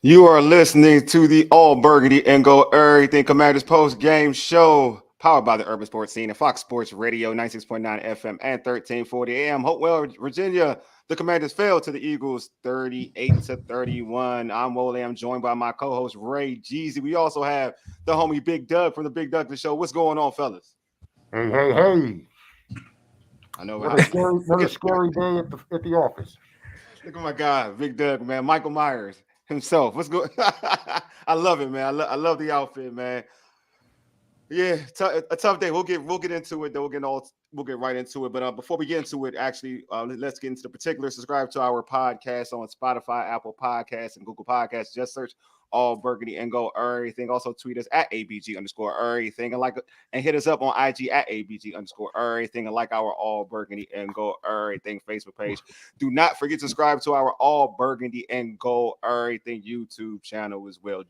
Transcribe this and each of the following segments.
You are listening to the All Burgundy and Go Everything Commanders post game show, powered by the Urban Sports Scene and Fox Sports Radio, 96.9 FM and 1340 AM. Hopewell, Virginia. The Commanders fell to the Eagles 38-31. I'm Wole. I'm joined by my co-host Ray Jeezy. We also have the homie Big Doug from the Big Douglas Show. What's going on, fellas? Hey. I know. Another scary day at the office. Look at my guy, Big Doug, man. Michael Myers himself. What's good? I love it, man. I love the outfit, man. Yeah, a tough day. We'll get into it. Though we'll get right into it. But before we get into it, actually, let's get into the particulars. Subscribe to our podcast on Spotify, Apple Podcasts, and Google Podcasts. Just search All Burgundy and Go Everything. Also tweet us at ABG_everything and hit us up on IG at ABG_everything and like our All Burgundy and Go Everything Facebook page. Do not forget to subscribe to our All Burgundy and Go Everything YouTube channel as well.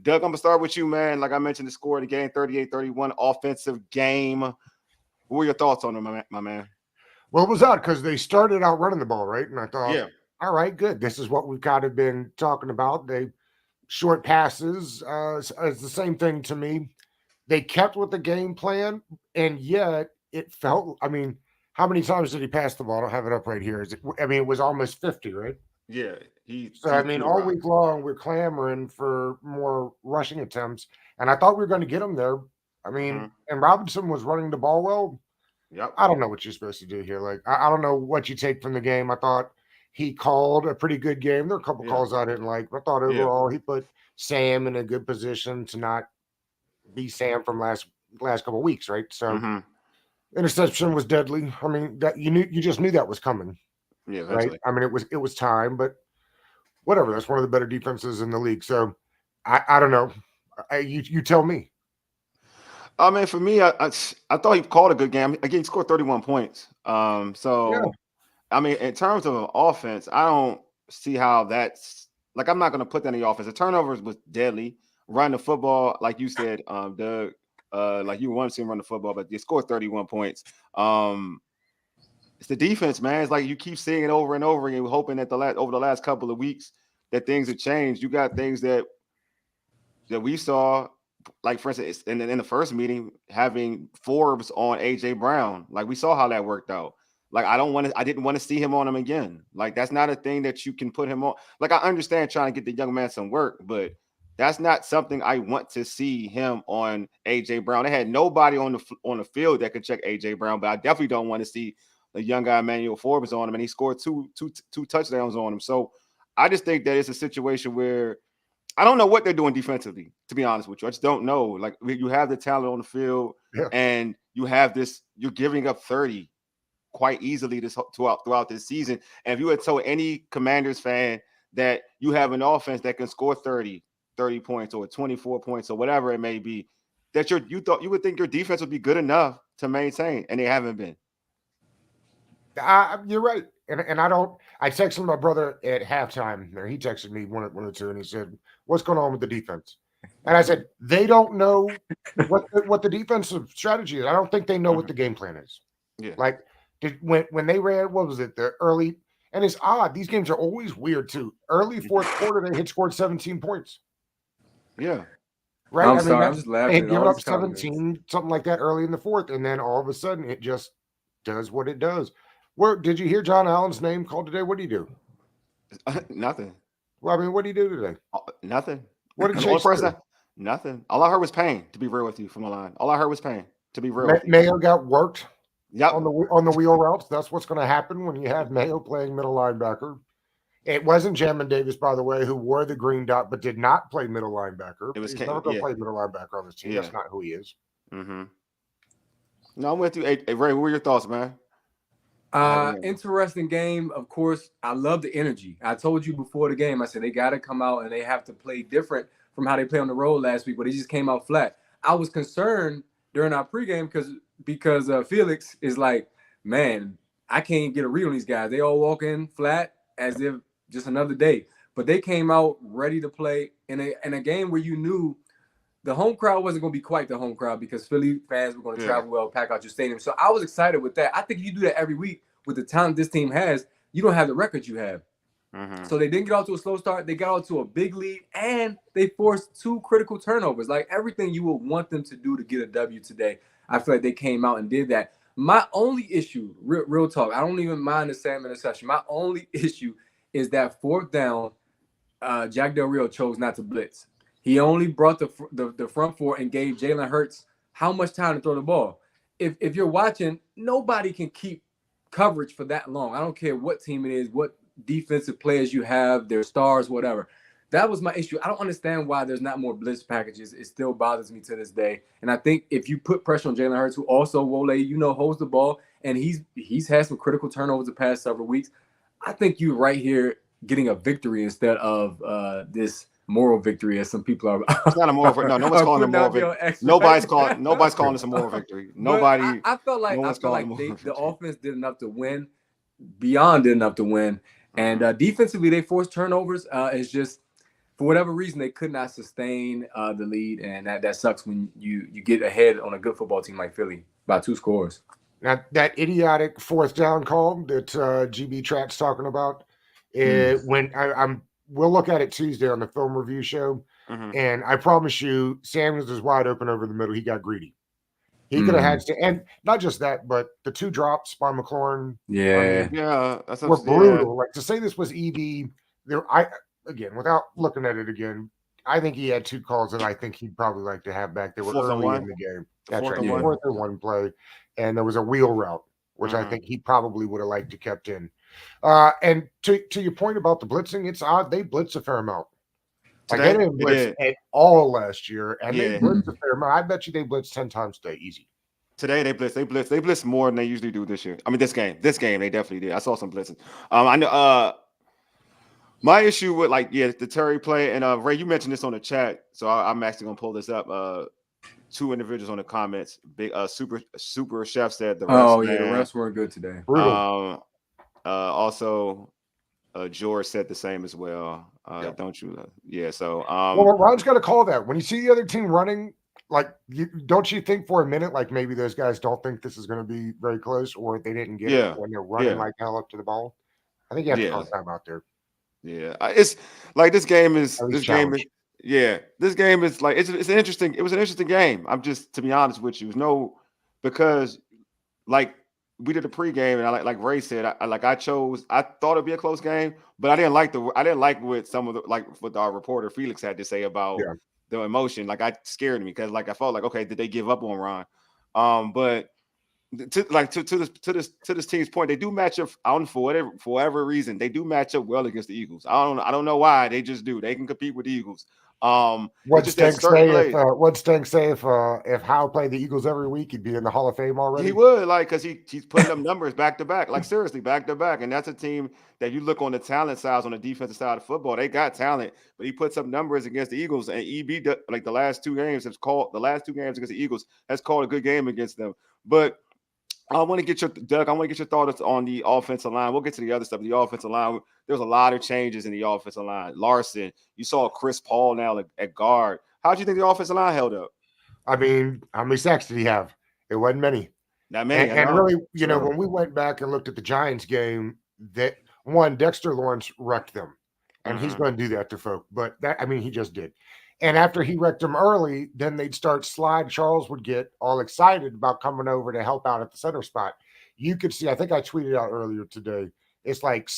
Doug, I'm going to start with you, man. Like I mentioned, the score of the game, 38-31, offensive game. What were your thoughts on them, my man? Well, it was odd because they started out running the ball, right? And I thought, yeah, all right, good. This is what we've kind of been talking about. They short passes. It's the same thing to me. They kept with the game plan, and yet it felt, I mean, how many times did he pass the ball? I don't have it up right here. It was almost 50, right? Yeah. All week long, we're clamoring for more rushing attempts, and I thought we were going to get them there. I mean, and Robinson was running the ball well. Yep. I don't know what you're supposed to do here. Like, I don't know what you take from the game. I thought he called a pretty good game. There are a couple calls I didn't like, but I thought overall he put Sam in a good position to not be Sam from last couple of weeks, right? So interception was deadly. I mean, that you just knew that was coming. Yeah, right. I mean, it was time, but whatever. That's one of the better defenses in the league. So I don't know. You tell me. I mean, for me, I thought he called a good game. Again, he scored 31 points. I mean, in terms of an offense, I don't see how that's like. I'm not going to put that in the offense. The turnovers was deadly. Run the football, like you said, Doug. Like you want to see him run the football, but they scored 31 points. It's the defense, man. It's like you keep seeing it over and over again, hoping that over the last couple of weeks that things have changed. You got things that we saw, like for instance, in the first meeting, having Forbes on AJ Brown. Like we saw how that worked out. Like I didn't want to see him on him again. Like that's not a thing that you can put him on. Like I understand trying to get the young man some work, but that's not something I want to see him on AJ Brown. They had nobody on the field that could check AJ Brown, but I definitely don't want to see the young guy Emmanuel Forbes on him, and he scored two touchdowns on him. So I just think that it's a situation where I don't know what they're doing defensively, to be honest with you. I just don't know. Like you have the talent on the field, and you have this. You're giving up 30 quite easily throughout this season. And if you had told any Commanders fan that you have an offense that can score 30 points or 24 points or whatever it may be, that you would think your defense would be good enough to maintain, and they haven't been. You're right, and I don't. I texted my brother at halftime. He texted me one or two, and he said, "What's going on with the defense?" And I said, "They don't know what the defensive strategy is. I don't think they know what the game plan is." Yeah, like when they ran, what was it? The early, and it's odd. These games are always weird too. Early fourth quarter, they scored 17 points. Yeah. Right. I'm just laughing. They give up 17, something like that, early in the fourth, and then all of a sudden, it just does what it does. Where did you hear John Allen's name called today? What did he do? Nothing. Well, I mean, what did he do today? Nothing. What did Chase do? Nothing. All I heard was pain. To be real with you, from the line, all I heard was pain. To be real, Mayo got worked. Yep. On the wheel routes. That's what's going to happen when you have Mayo playing middle linebacker. It wasn't Jamin Davis, by the way, who wore the green dot but did not play middle linebacker. He's never going to play middle linebacker on this team. That's not who he is. Mm-hmm. No, I'm with you. Hey, Ray, what were your thoughts, man? Interesting game. Of course, I love the energy. I told you before the game, I said they got to come out and they have to play different from how they played on the road last week, but they just came out flat. I was concerned during our pregame because Felix is like, man, I can't get a read on these guys. They all walk in flat as if just another day. But they came out ready to play in a game where you knew the home crowd wasn't going to be quite the home crowd because Philly fans were going to travel well, pack out your stadium. So I was excited with that. I think if you do that every week with the talent this team has, you don't have the record you have. So they didn't get out to a slow start. They got out to a big lead, and they forced 2 critical turnovers. Like everything you would want them to do to get a W today, I feel like they came out and did that. My only issue, real talk, I don't even mind the Sam interception. My only issue is that 4th down, Jack Del Rio chose not to blitz. He only brought the front 4 and gave Jalen Hurts how much time to throw the ball. If you're watching, nobody can keep coverage for that long. I don't care what team it is, what defensive players you have, their stars, whatever. That was my issue. I don't understand why there's not more blitz packages. It still bothers me to this day. And I think if you put pressure on Jalen Hurts, who also, Wole, holds the ball, and he's had some critical turnovers the past several weeks, I think you're right here getting a victory instead of this moral victory, as some people are. It's not a moral victory. No, nobody's calling it a moral victory. Nobody's calling this a moral victory. Nobody. I felt like the offense did enough to win, beyond did enough to win, and defensively they forced turnovers. It's just, for whatever reason, they could not sustain the lead, and that sucks when you get ahead on a good football team like Philly by 2 scores. Now, that idiotic 4th down call that GB Track's talking about, when we'll look at it Tuesday on the film review show, and I promise you, Samuels is wide open over the middle. He got greedy. He could have had to, and not just that, but the 2 drops by McLaurin. That's were brutal. Yeah. Like, to say this was EB, again, without looking at it again, I think he had 2 calls that I think he'd probably like to have back. They were early in the game. That's right. 4th and 1 play. And there was a wheel route, which I think he probably would have liked to kept in. And to your point about the blitzing, it's odd. They blitz a fair amount. Like, they didn't blitz at all last year, and they blitzed a fair amount. I bet you they blitzed 10 times today, easy. Today they blitz more than they usually do this year. I mean, this game they definitely did. I saw some blitzing. I know. My issue with the Terry play, and Ray, you mentioned this on the chat, so I'm actually gonna pull this up. 2 individuals on the comments. Big super chef said the refs. The refs weren't good today. Also, George said the same as well. Don't you? So well, Ron's got to call that when you see the other team running. Like, don't you think for a minute, like, maybe those guys don't think this is going to be very close, or they didn't get it when they're running like hell up to the ball? I think you have to call time out there. Yeah, it's like this game is like it's an interesting game. I'm just, to be honest with you, because like we did a pregame, and I like Ray said, I thought it'd be a close game, but I didn't like what some of what our reporter Felix had to say about the emotion. Like, it scared me because I felt like, okay, did they give up on Ron? But to this team's point, they do match up for whatever reason. They do match up well against the Eagles. I don't know why. They just do. They can compete with the Eagles. What Stank say if Howe played the Eagles every week, he'd be in the Hall of Fame already? He would, because he's putting up numbers back to back, seriously, back to back. And that's a team that you look on the talent side, on the defensive side of football, they got talent, but he puts up numbers against the Eagles. And EB, the last 2 games against the Eagles, has called a good game against them. But I want to get your thoughts on the offensive line. We'll get to the other stuff. The offensive line, there's a lot of changes in the offensive line. Larson, you saw Chris Paul now at guard. How do you think the offensive line held up? I mean, how many sacks did he have? It wasn't many. Not many. And really, when we went back and looked at the Giants game, that one, Dexter Lawrence wrecked them. And he's going to do that to folk. But he just did. And after he wrecked them early, then they'd start slide. Charles would get all excited about coming over to help out at the center spot. You could see, I think I tweeted out earlier today, it's like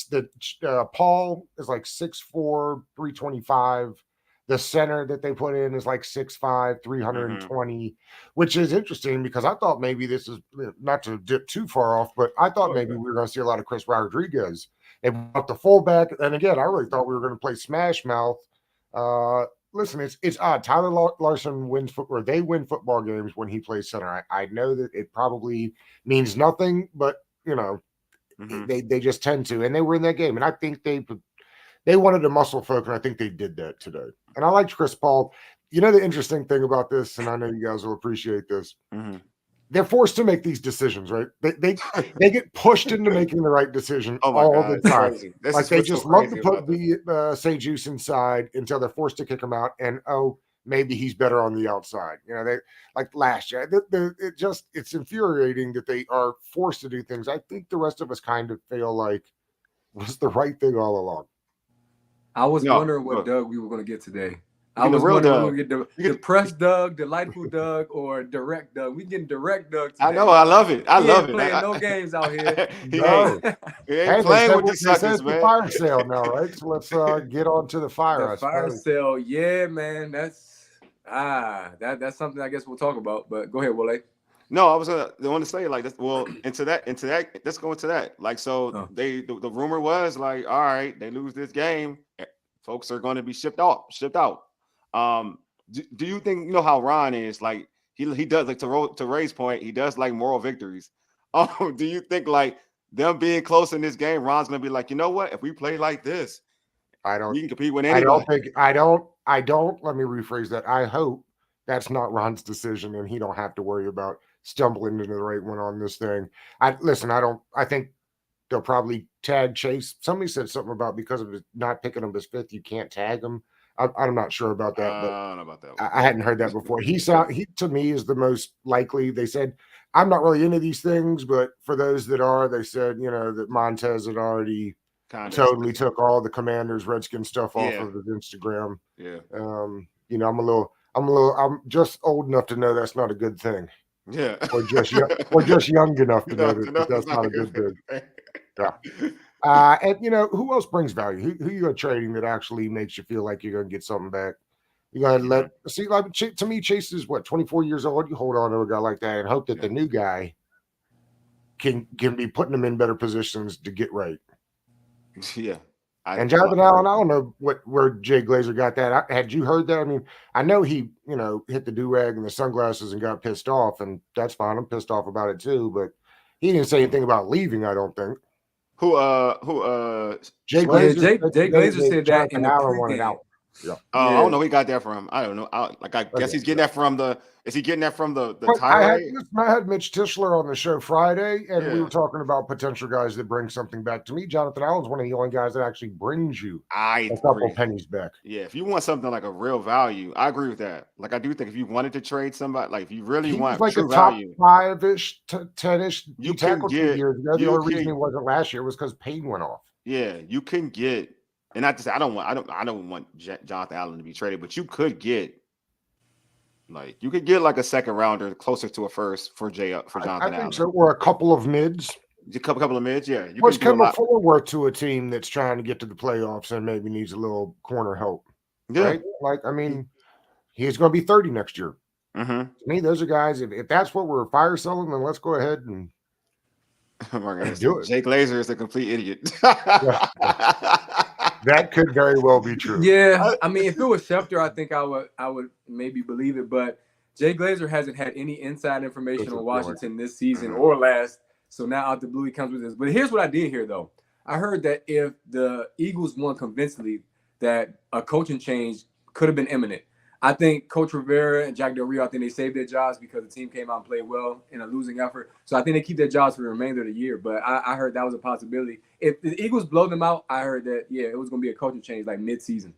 Paul is like 6'4", 325. The center that they put in is like 6'5", 320, which is interesting because I thought maybe this is, not to dip too far off, but I thought maybe we were going to see a lot of Chris Rodriguez. They brought the fullback. And again, I really thought we were going to play smash mouth. Listen, it's odd. Tyler Larson wins they win football games when he plays center. I know that it probably means nothing, but they just tend to, and they were in that game, and I think they wanted to muscle folk, and I think they did that today. And I liked Chris Paul. The interesting thing about this, and I know you guys will appreciate this. They're forced to make these decisions, right? They get pushed into making the right decision all the time. Like, they just love to put the St. Juice inside until they're forced to kick him out. And maybe he's better on the outside. They like last year. It's infuriating that they are forced to do things I think the rest of us kind of feel like was the right thing all along. I was No, wondering what look. Doug we were going to get today. I Get the was real wondering Doug. when we get the press Doug, delightful Doug, or direct Doug. We getting direct Doug today. I know. I love it. I He love ain't it. playing no games out here. He No. ain't Hey, playing with the they said suckers, it's the man. fire sale now, right? So let's get on to the fire. The fire sale, yeah, man. That's something I guess we'll talk about. But go ahead, Wale. No, I was want to say like this. Well, into that. Let's go into that. Like, so the rumor was like, all right, they lose this game, folks are going to be shipped out. Do you think, you know how Ron is, like he does, like, to Ray's point, he does like moral victories. Do you think like them being close in this game, Ron's gonna be like, you know what, if we play like this, we can compete with anybody? I don't. Let me rephrase that. I hope that's not Ron's decision, and he don't have to worry about stumbling into the right one on this thing. I think they'll probably tag Chase. Somebody said something about because of his not picking him as fifth, you can't tag him. I'm not sure about that, but I don't know about that. I hadn't heard that before. He to me is the most likely. They said, I'm not really into these things, but for those that are, they said, that Montez had already totally took all the Commanders Redskin stuff off of his Instagram. Yeah. I'm just old enough to know that's not a good thing. Yeah. Or just young enough to know that that's not a good thing. Yeah. And who else brings value? Who you are trading that actually makes you feel like you're going to get something back? You got to to me, Chase is 24 years old. You hold on to a guy like that and hope that the new guy can be putting them in better positions to get right. Yeah. And Jonathan Allen, I don't know where Jay Glazer got that. Had you heard that? I mean, I know he, hit the do-rag and the sunglasses and got pissed off, and that's fine. I'm pissed off about it too, but he didn't say anything about leaving, I don't think. Jay Glazer said that in the Allen wanted out. Yeah. I don't know where he got that from. I don't know. I guess he's getting that from the. Is he getting that from the tirade? I had Mitch Tischler on the show Friday, and we were talking about potential guys that bring something back. To me, Jonathan Allen's one of the only guys that actually brings you a couple pennies back. Yeah, if you want something like a real value, I agree with that. Like, I do think if you wanted to trade somebody, like if you really want like true a top value, 5-ish, 10-ish, you tackle 2 years ago. The only reason he wasn't last year was because Payne went off. Yeah, you can get. And not to say I don't want Jonathan Allen to be traded, but you could get like a second rounder closer to a first for Jonathan Allen. I think so. Or a couple of mids. A couple of mids, yeah. What's Kendall Fuller worth to a team that's trying to get to the playoffs and maybe needs a little corner help? Yeah. Right? Like, I mean, he's going to be 30 next year. Mm-hmm. To me, those are guys. If that's what we're fire selling, then let's go ahead and do it. Jay Glazer is a complete idiot. That could very well be true. Yeah, I mean, if it was Schefter, I think I would maybe believe it. But Jay Glazer hasn't had any inside information on Washington this season or last. So now out the blue, he comes with this. But here's what I did hear, though. I heard that if the Eagles won convincingly, that a coaching change could have been imminent. I think Coach Rivera and Jack Del Rio, I think they saved their jobs because the team came out and played well in a losing effort. So I think they keep their jobs for the remainder of the year. But I heard that was a possibility. If the Eagles blow them out, I heard that, it was going to be a coaching change like mid-season.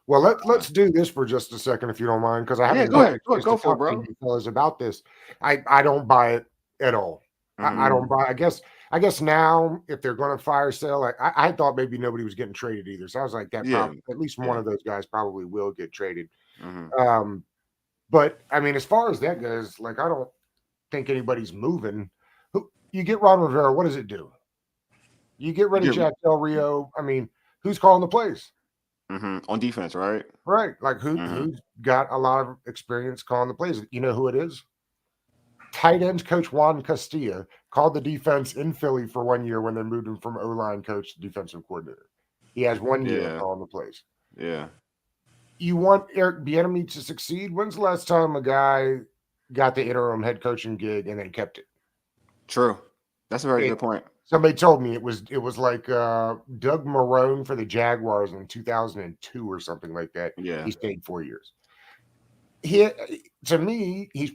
Well, let's do this for just a second, if you don't mind, because I haven't go for it, bro. Fellas, about this. I don't buy it at all. Mm-hmm. I don't buy. I guess now if they're going to fire sale, I thought maybe nobody was getting traded either. So I was like, probably, at least one of those guys probably will get traded. Mm-hmm. But I mean, as far as that goes, like, I don't think anybody's moving. You get Ron Rivera, what does it do? You get rid of Jack Del Rio. I mean, who's calling the plays? Mm-hmm. On defense, right? Right. Like who's got a lot of experience calling the plays? You know who it is? Tight ends coach Juan Castilla called the defense in Philly for 1 year when they moved him from O-line coach to defensive coordinator. He has 1 year calling the plays. Yeah. You want Eric Bieniemy to succeed? When's the last time a guy got the interim head coaching gig and then kept it? True. That's a very good point. Somebody told me it was like Doug Marrone for the Jaguars in 2002 or something like that. Yeah. He stayed 4 years. To me, he's,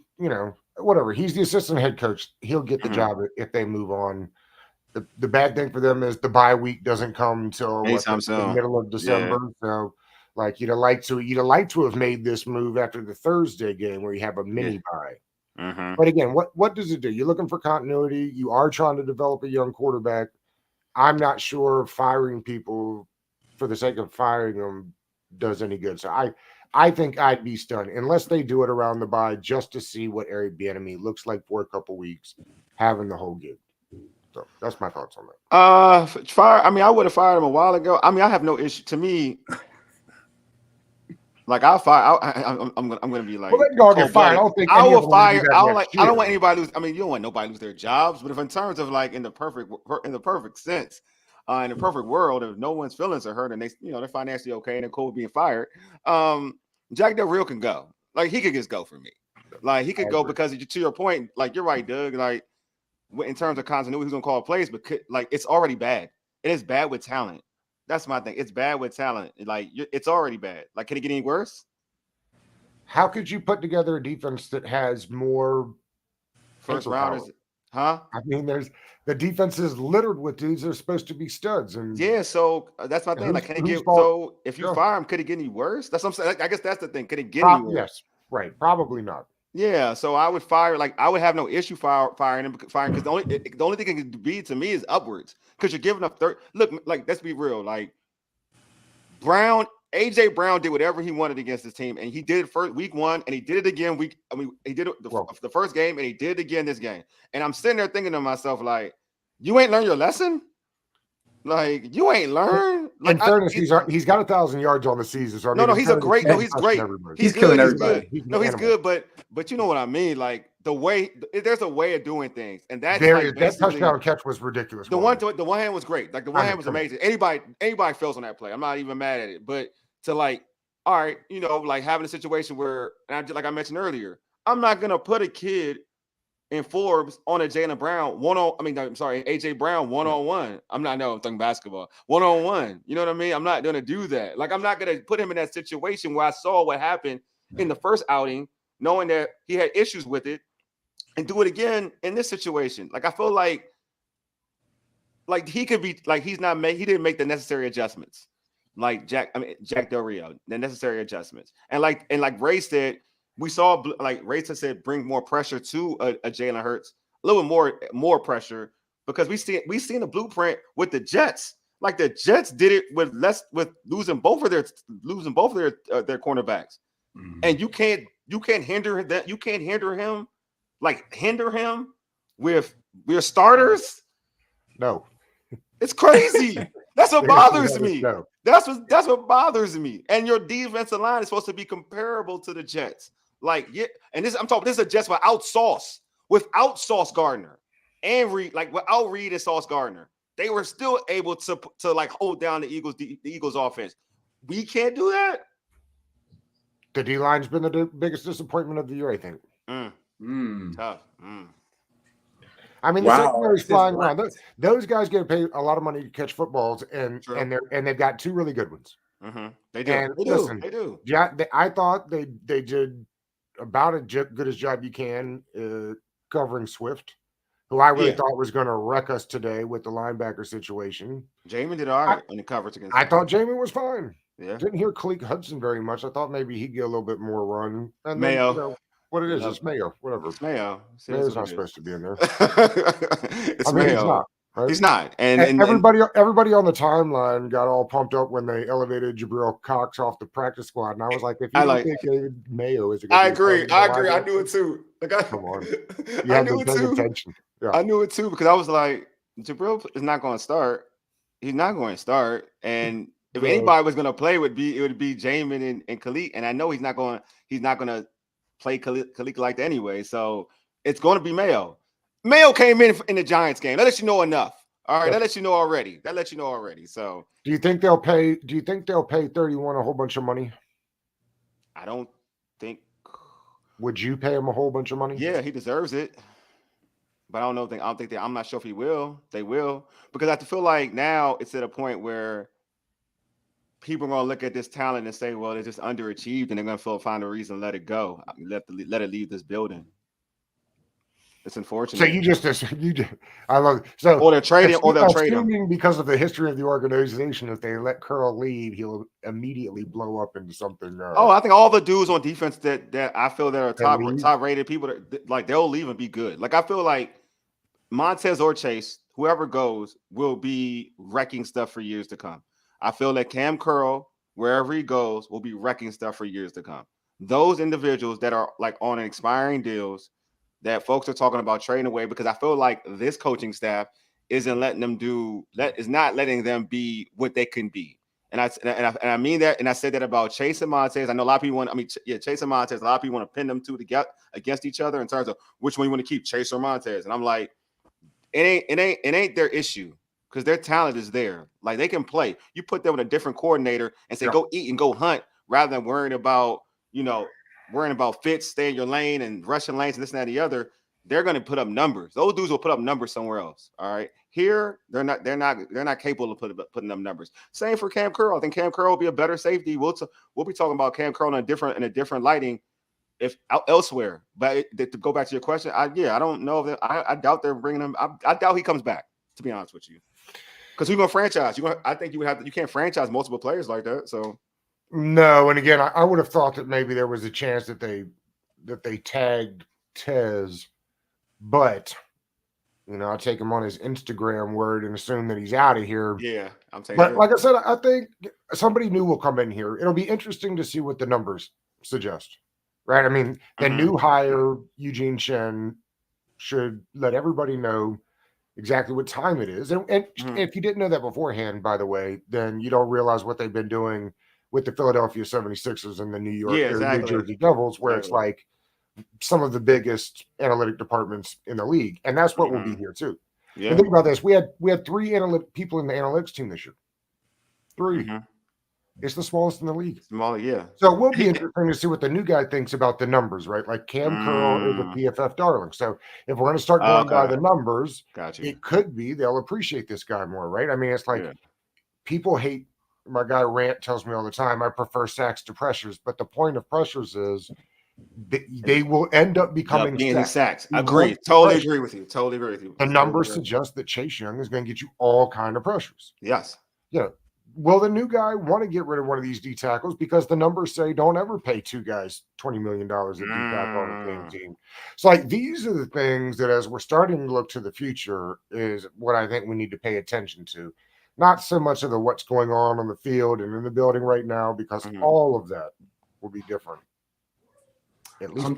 whatever. He's the assistant head coach. He'll get the job if they move on. The bad thing for them is the bye week doesn't come until the middle of December. Yeah. So, like, you'd have liked to have made this move after the Thursday game where you have a mini bye. Mm-hmm. But again, what does it do? You're looking for continuity. You are trying to develop a young quarterback. I'm not sure firing people for the sake of firing him does any good. So I think I'd be stunned unless they do it around the bye just to see what Eric Bieniemy looks like for a couple weeks, having the whole gig. So that's my thoughts on that. Fire. I mean, I would have fired him a while ago. I mean, I have no issue. To me, like I'll fire. I'm gonna be like, well, then y'all get fired. I don't think I any of will them will do fire. that I don't next like. I don't year. want anybody to lose. I mean, you don't want nobody to lose their jobs. But if in terms of like in the perfect sense, in the perfect world, if no one's feelings are hurt and they, they're financially okay and they're cool with being fired, Jack Del Rio can go. Like he could just go for me. Like he could go because to your point, like you're right, Doug. Like in terms of continuity, he's gonna call plays, but like it's already bad. It is bad with talent. That's my thing. It's bad with talent. Like it's already bad. Like can it get any worse? How could you put together a defense that has more first rounders? Huh? I mean, the defense is littered with dudes that are supposed to be studs, and yeah. So that's my thing. Like, can it get so? If you fire him, could it get any worse? That's what I'm saying. Like, I guess that's the thing. Could it get any worse? Yes, right. Probably not. Yeah. So I would fire. Like, I would have no issue firing him because the only thing it could be to me is upwards because you're giving up third. Look, like let's be real. Like AJ Brown did whatever he wanted against his team, and he did it first week 1, and he did it again he did it the first game, and he did it again this game. And I'm sitting there thinking to myself, like, you ain't learned your lesson? Like, you ain't learned? Like, in fairness, he's got 1,000 yards on the season. So I mean, he's a great. No, he's great. He's killing everybody. He's good, but you know what I mean? Like there's a way of doing things, and that's that touchdown catch was ridiculous. The one hand was great. Like the one hand was amazing. Anybody fails on that play, I'm not even mad at it. But to like, all right, like having a situation where, and like I mentioned earlier, I'm not gonna put a kid in Forbes on a Jaylen Brown AJ Brown 1-on-1. I'm talking basketball 1-on-1. You know what I mean? I'm not gonna do that. Like I'm not gonna put him in that situation where I saw what happened in the first outing, knowing that he had issues with it, and do it again in this situation. Like I feel like he could be like he didn't make the necessary adjustments. Like Jack Del Rio, the necessary adjustments, and like Ray said. We saw, like Rachel said, bring more pressure to a Jalen Hurts, a little bit more pressure, because we seen the blueprint with the Jets. Like the Jets did it with losing both of their cornerbacks, and you can't hinder that. You can't hinder him with your starters. No, it's crazy. That's what bothers me. No. That's what bothers me. And your defensive line is supposed to be comparable to the Jets. Like, yeah, and this is a Jets without Sauce Gardner and Reed, like without Reed and Sauce Gardner, they were still able to like hold down the Eagles offense. We can't do that. The D line's been the biggest disappointment of the year, I think. Tough. I mean, the secondary's flying around. Those guys get paid a lot of money to catch footballs, and they've got 2 really good ones. They do. And They do. Yeah, I thought they did about as good as job you can covering Swift, who I really thought was going to wreck us today with the linebacker situation. Jamin did all right in the coverage against. I thought Jamin was fine. Yeah, didn't hear Khaleke Hudson very much. I thought maybe he'd get a little bit more run. And Mayo. Then, what it is, it's Mayo. Whatever. It's Mayo. Mayo's not supposed to be in there. It's Mayo. He's not. Right? He's not. And everybody on the timeline got all pumped up when they elevated Jabril Cox off the practice squad, and I was like, "If you don't think David Mayo is," I agree. I knew it too. Like, come on, I knew it too. Attention. Yeah. I knew it too because I was like, Jabril is not going to start. He's not going to start, and if anybody was going to play, it would be Jamin and Khaleke, and I know he's not going to play Khaleke like that anyway. So it's going to be Mayo. Mayo came in the Giants game. That lets you know enough. All right, that lets you know already. So, do you think they'll pay 31 a whole bunch of money? I don't think. Would you pay him a whole bunch of money? Yeah, he deserves it. But I'm not sure if he will. They will, because I feel like now it's at a point where people are going to look at this talent and say, well, they're just underachieved, and they're going to find a reason to let it go. Let it leave this building. It's unfortunate. So I love it. So or they'll trade him because of the history of the organization. If they let Curl leave, he'll immediately blow up into something. I think all the dudes on defense that I feel that are top rated people that they'll leave and be good. Like I feel like Montez or Chase, whoever goes, will be wrecking stuff for years to come. I feel that Cam Curl, wherever he goes, will be wrecking stuff for years to come. Those individuals that are like on expiring deals that folks are talking about trading away, because I feel like this coaching staff isn't letting them is not letting them be what they can be. And I mean that, and I said that about Chase and Montez. I know a lot of people Chase and Montez, a lot of people want to pin them two together against each other in terms of which one you want to keep, Chase or Montez. And I'm like, it ain't their issue, because their talent is there. Like, they can play. You put them with a different coordinator and say, go eat and go hunt, rather than worrying about fits, stay in your lane and rushing lanes and this and that and the other. They're going to put up numbers. Those dudes will put up numbers somewhere else. All right. Here, they're not capable of putting up numbers. Same for Cam Curl. I think Cam Curl will be a better safety. We'll be talking about Cam Curl in a different lighting if elsewhere. But to go back to your question, I don't know that I doubt they're bringing him. I doubt he comes back, to be honest with you, because we're gonna franchise. I think you can't franchise multiple players like that. So no, and again, I would have thought that maybe there was a chance that they tagged Tez, but I take him on his Instagram word and assume that he's out of here. Yeah, I'm saying. But like I said, I think somebody new will come in here. It'll be interesting to see what the numbers suggest. Right. I mean, the new hire, Eugene Chen, should let everybody know exactly what time it is. And if you didn't know that beforehand, by the way, then you don't realize what they've been doing with the Philadelphia 76ers and the New Jersey Devils, where it's like some of the biggest analytic departments in the league. And that's what will be here too. Yeah. And think about this. We had 3 analytic people in the analytics team this year. 3. It's the smallest in the league. Small, yeah. So it will be interesting to see what the new guy thinks about the numbers, right? Like Cam Curl is a PFF darling. So if we're going to start going by the numbers, it could be they'll appreciate this guy more, right? I mean, it's like people hate, my guy Rant tells me all the time, I prefer sacks to pressures. But the point of pressures is they will end up becoming sacks. Agree. Totally agree with you. The numbers suggest that Chase Young is going to get you all kind of pressures. Yes. Will the new guy want to get rid of one of these D tackles, because the numbers say don't ever pay 2 guys $20 million at D tackle on the same team? So like, these are the things that, as we're starting to look to the future, is what I think we need to pay attention to. Not so much of what's going on the field and in the building right now, because all of that will be different. At least I'm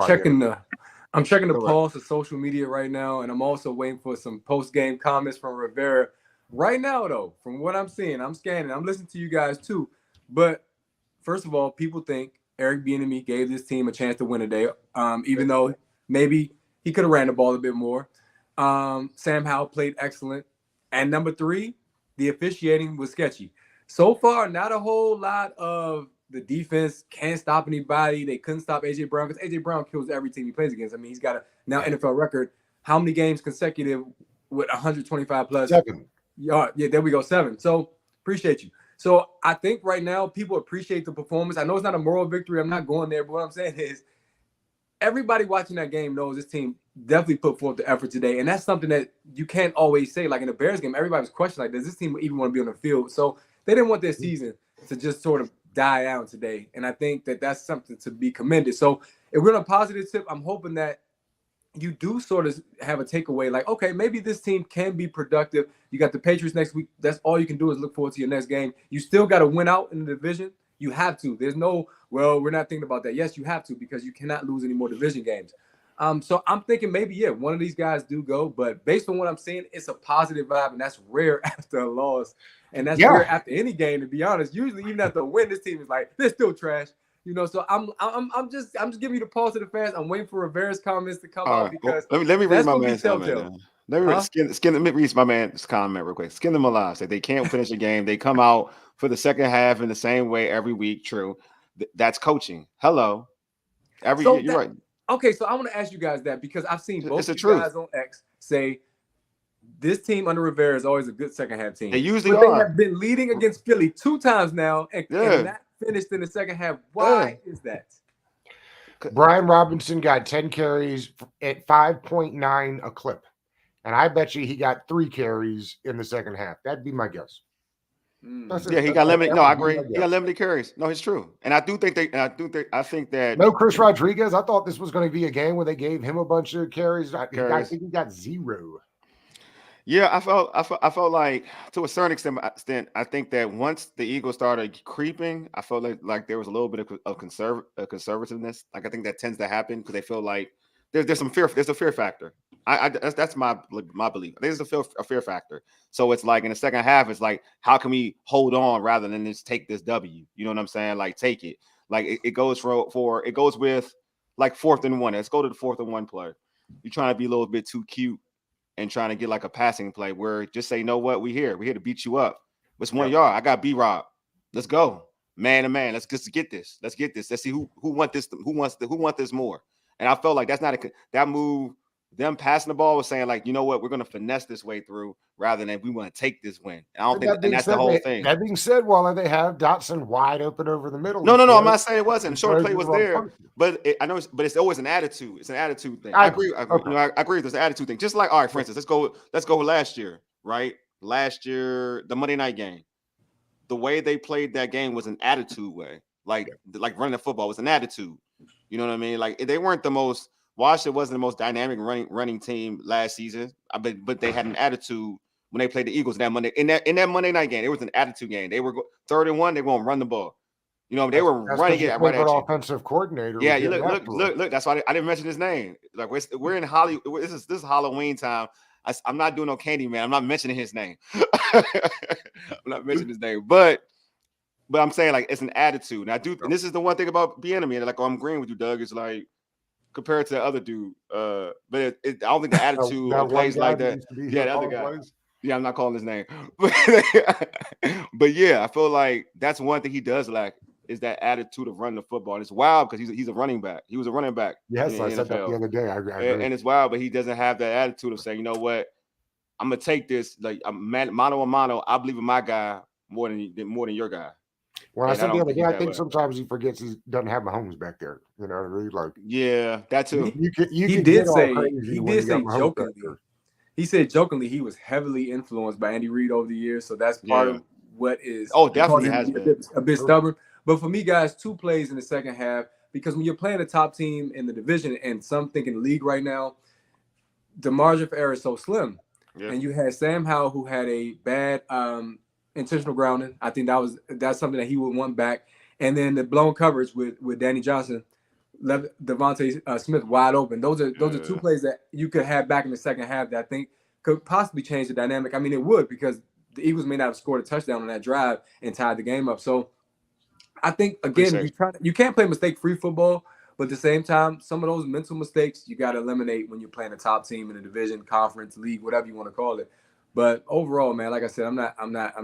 checking the pulse of social media right now, and I'm also waiting for some post-game comments from Rivera. Right now, though, from what I'm seeing, I'm scanning, I'm listening to you guys too. But first of all, people think Eric Bieniemy gave this team a chance to win today, even though maybe he could have ran the ball a bit more. Sam Howell played excellent. And number 3, the officiating was sketchy. So far, not a whole lot of the defense can't stop anybody. They couldn't stop A.J. Brown, because A.J. Brown kills every team he plays against. I mean, he's got a now NFL record. How many games consecutive with 125 plus? 7. Yeah, there we go, 7. So appreciate you. So I think right now people appreciate the performance. I know it's not a moral victory. I'm not going there, but what I'm saying is everybody watching that game knows this team definitely put forth the effort today. And that's something that you can't always say. Like in the Bears game, everybody was questioning, like, does this team even want to be on the field? So they didn't want their season to just sort of die out today. And I think that that's something to be commended. So if we're on a positive tip, I'm hoping that you do sort of have a takeaway, like, okay, maybe this team can be productive. You got the Patriots next week. That's all you can do is look forward to your next game. You still got to win out in the division. You have to. There's no, well, we're not thinking about that. Yes, you have to, because you cannot lose any more division games. So I'm thinking maybe, one of these guys do go. But based on what I'm seeing, it's a positive vibe, and that's rare after a loss. And that's rare after any game, to be honest. Usually, even after a win, this team is like, they're still trash. So I'm just giving you the pulse of the fans. I'm waiting for Rivera's comments to come out, because let me read my man's comment. Let me read my man's comment real quick. Skin them alive. Say they can't finish a game. They come out for the second half in the same way every week. True, that's coaching. Hello, you're right. Okay, so I want to ask you guys that, because I've seen both of you guys on X say this team under Rivera is always a good second half team. They usually They have been leading against Philly 2 times now, and not finished in the second half. Why is that? Brian Robinson got 10 carries at 5.9 a clip. And I bet you he got 3 carries in the second half. That'd be my guess. He got limited. No, I agree. He got limited carries. No, it's true. And I think that no Chris Rodriguez. I thought this was going to be a game where they gave him a bunch of carries. I think he got 0. Yeah, I felt like to a certain extent, I think that once the Eagles started creeping, I felt like there was a little bit of conservativeness. Like I think that tends to happen because they feel like there's some fear. There's a fear factor. That's my belief. There's a fear factor. So it's like in the second half, it's like how can we hold on rather than just take this W? You know what I'm saying? Like take it. Like it goes for it goes with like 4th and 1. Let's go to the 4th-and-1 play. You're trying to be a little bit too cute and trying to get like a passing play where just say, you know what, we're here to beat you up. It's 1 yard. I got B-Rob. Let's go. Man to man. Let's just get this. Let's get this. Let's see who wants this, who wants this more. And I felt like that's not that move. Them passing the ball was saying, like, you know what, we're gonna finesse this way through rather than we want to take this win. And I don't think and that's the whole thing. That being said, while they have Dotson wide open over the middle. No, I'm not saying it wasn't. Short play was there, but I know, but it's always an attitude. It's an attitude thing. I agree. I agree with this attitude thing. Just like, all right, for instance, let's go with last year, right? Last year, the Monday night game. The way they played that game was an attitude way. Like running the football was an attitude. You know what I mean? Like they weren't the most. Washington wasn't the most dynamic running team last season, but they had an attitude when they played the Eagles that Monday in that Monday night game. It was an attitude game. They were 3rd-and-1. They won't run the ball. You know, they were running it right at you. Offensive coordinator. Yeah, you look. That's why I didn't mention his name. Like we're in Hollywood. This is Halloween time. I'm not doing no candy, man. I'm not mentioning his name. I'm not mentioning his name, but I'm saying like it's an attitude. And I do, and this is the one thing about Bieniemy. Like, I'm agreeing with you, Doug. Is like compared to the other dude, but I don't think the attitude plays like that. Yeah, the other guy. Yeah, I'm not calling his name, but yeah, I feel like that's one thing he does lack is that attitude of running the football. And it's wild because he's a running back. He was a running back. Yes, I said that the other day. I agree. And it's wild, but he doesn't have that attitude of saying, you know what, I'm gonna take this like mano a mano. I believe in my guy more than your guy. Well, I said the other day, I think sometimes he forgets he doesn't have Mahomes back there. You know what I mean? Like, yeah, that too. He did say jokingly. He said jokingly he was heavily influenced by Andy Reid over the years, so that's part of what is definitely has been a bit stubborn. But for me, guys, 2 plays in the second half, because when you're playing a top team in the division and some think in the league right now, the margin for error is so slim. Yeah. And you had Sam Howell, who had a bad intentional grounding. I think that's something that he would want back. And then the blown coverage with Danny Johnson left Devontae Smith wide open. Those are 2 plays that you could have back in the second half that I think could possibly change the dynamic. I mean, it would, because the Eagles may not have scored a touchdown on that drive and tied the game up. So I think, again, you can't play mistake-free football, but at the same time, some of those mental mistakes you got to eliminate when you're playing a top team in a division, conference, league, whatever you want to call it. But overall, man, like I said, I'm not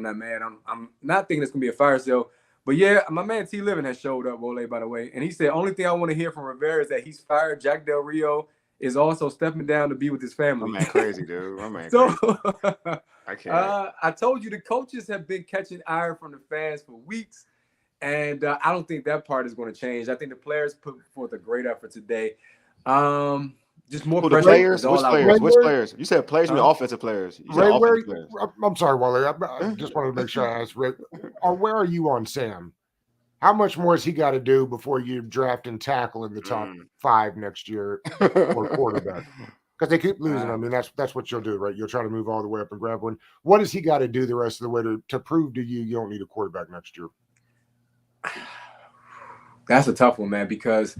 mad. I'm not thinking it's gonna be a fire sale. But yeah, my man T Living has showed up, Wole, by the way, and he said only thing I want to hear from Rivera is that he's fired. Jack Del Rio is also stepping down to be with his family. My man crazy, dude. My man crazy. I can't. I told you the coaches have been catching ire from the fans for weeks, and I don't think that part is going to change. I think the players put forth a great effort today. Just more players. Which players? You said players, you mean offensive players. I'm sorry, Wally. I just wanted to make sure I asked Rick. Where are you on Sam? How much more has he got to do before you draft and tackle in the top 5 next year or quarterback? Because they keep losing. I mean, that's what you'll do, right? You'll try to move all the way up and grab one. What does he got to do the rest of the way to prove to you don't need a quarterback next year? That's a tough one, man, because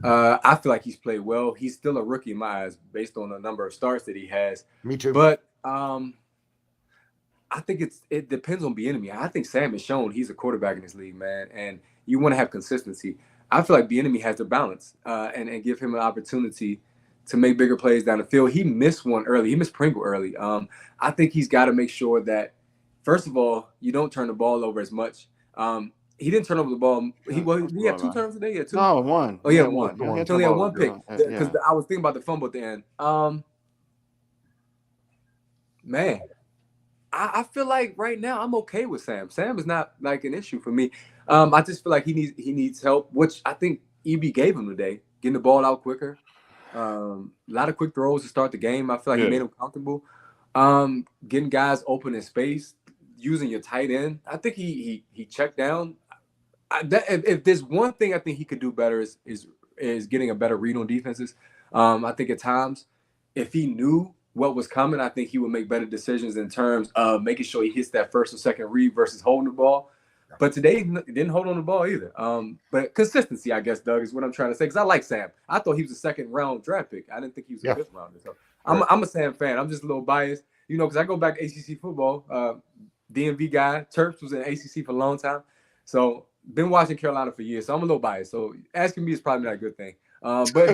I feel like he's played well. He's still a rookie in my eyes based on the number of starts that he has. Me too. But I think it depends on Bieniemy. I think Sam has shown he's a quarterback in this league, man, and you want to have consistency. I feel like Bieniemy has to balance and give him an opportunity to make bigger plays down the field. He missed one early. He missed Pringle early. I think he's got to make sure that, first of all, you don't turn the ball over as much. He didn't turn over the ball. He had 2 turns today. He had 2. No, 1. Oh, he had 1. He only had 1 pick. Because I was thinking about the fumble at the end. Man, I feel like right now I'm okay with Sam. Sam is not like an issue for me. I just feel like he needs help, which I think EB gave him today, getting the ball out quicker. A lot of quick throws to start the game. I feel like he made him comfortable. Getting guys open in space, using your tight end. I think he checked down. If there's one thing I think he could do better is getting a better read on defenses. I think at times, if he knew what was coming, I think he would make better decisions in terms of making sure he hits that first or second read versus holding the ball. But today, he didn't hold on the ball either. But consistency, I guess, Doug, is what I'm trying to say. Because I like Sam. I thought he was a second-round draft pick. I didn't think he was a fifth rounder. So I'm a Sam fan. I'm just a little biased, because I go back to ACC football. DMV guy. Terps was in ACC for a long time. So been watching Carolina for years. So I'm a little biased. So asking me is probably not a good thing. But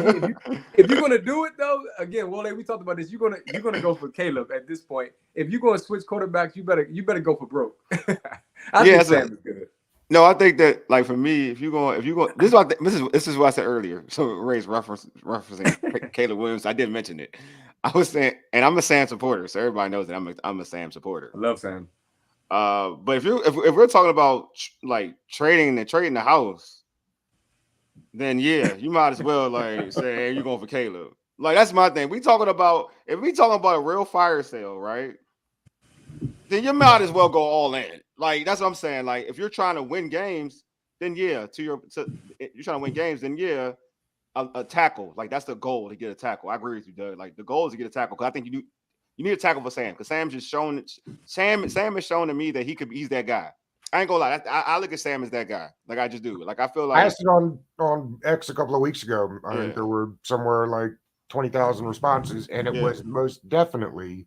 if you're gonna do it though, again, Wale, we talked about this. You're gonna go for Caleb at this point. If you're gonna switch quarterbacks, you better go for broke. I think Sam is good. No, I think that like for me, if you go, this is what this is what I said earlier. So Ray's referencing Caleb Williams. I didn't mention it. I was saying, and I'm a Sam supporter, so everybody knows that I'm a Sam supporter. I love Sam. But if we're talking about like trading the house, then yeah, you might as well like say, hey, you're going for Caleb. Like that's my thing. If we talking about a real fire sale, right? Then you might as well go all in. Like that's what I'm saying. Like if you're trying to win games, then yeah, you're trying to win games, then yeah, a tackle. Like that's the goal, to get a tackle. I agree with you, Doug. Like the goal is to get a tackle because I think you need a tackle for Sam because Sam has shown to me that he's that guy. I ain't gonna lie. I look at Sam as that guy. Like I just do. Like I feel like I asked it on X a couple of weeks ago. I think there were somewhere like 20,000 responses, and it was most definitely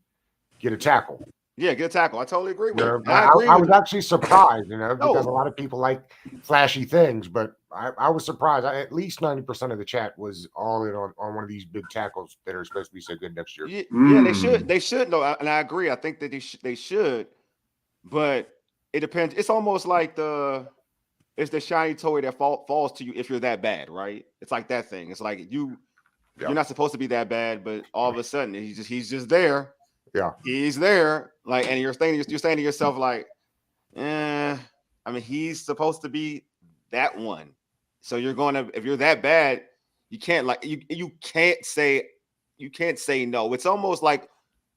get a tackle. Yeah, get a tackle. I totally agree with you. I was actually surprised, because a lot of people like flashy things, but I was surprised. At least 90% of the chat was all in on one of these big tackles that are supposed to be so good next year. Yeah, they should. No, and I agree. I think that they should, but it depends. It's almost like it's the shiny toy that falls to you if you're that bad, right? It's like that thing. It's like you're not supposed to be that bad, but all of a sudden he's just there. Yeah, he's there. Like, and you're saying to yourself, like, I mean, he's supposed to be that one. So if you're that bad, you can't you can't say no. It's almost like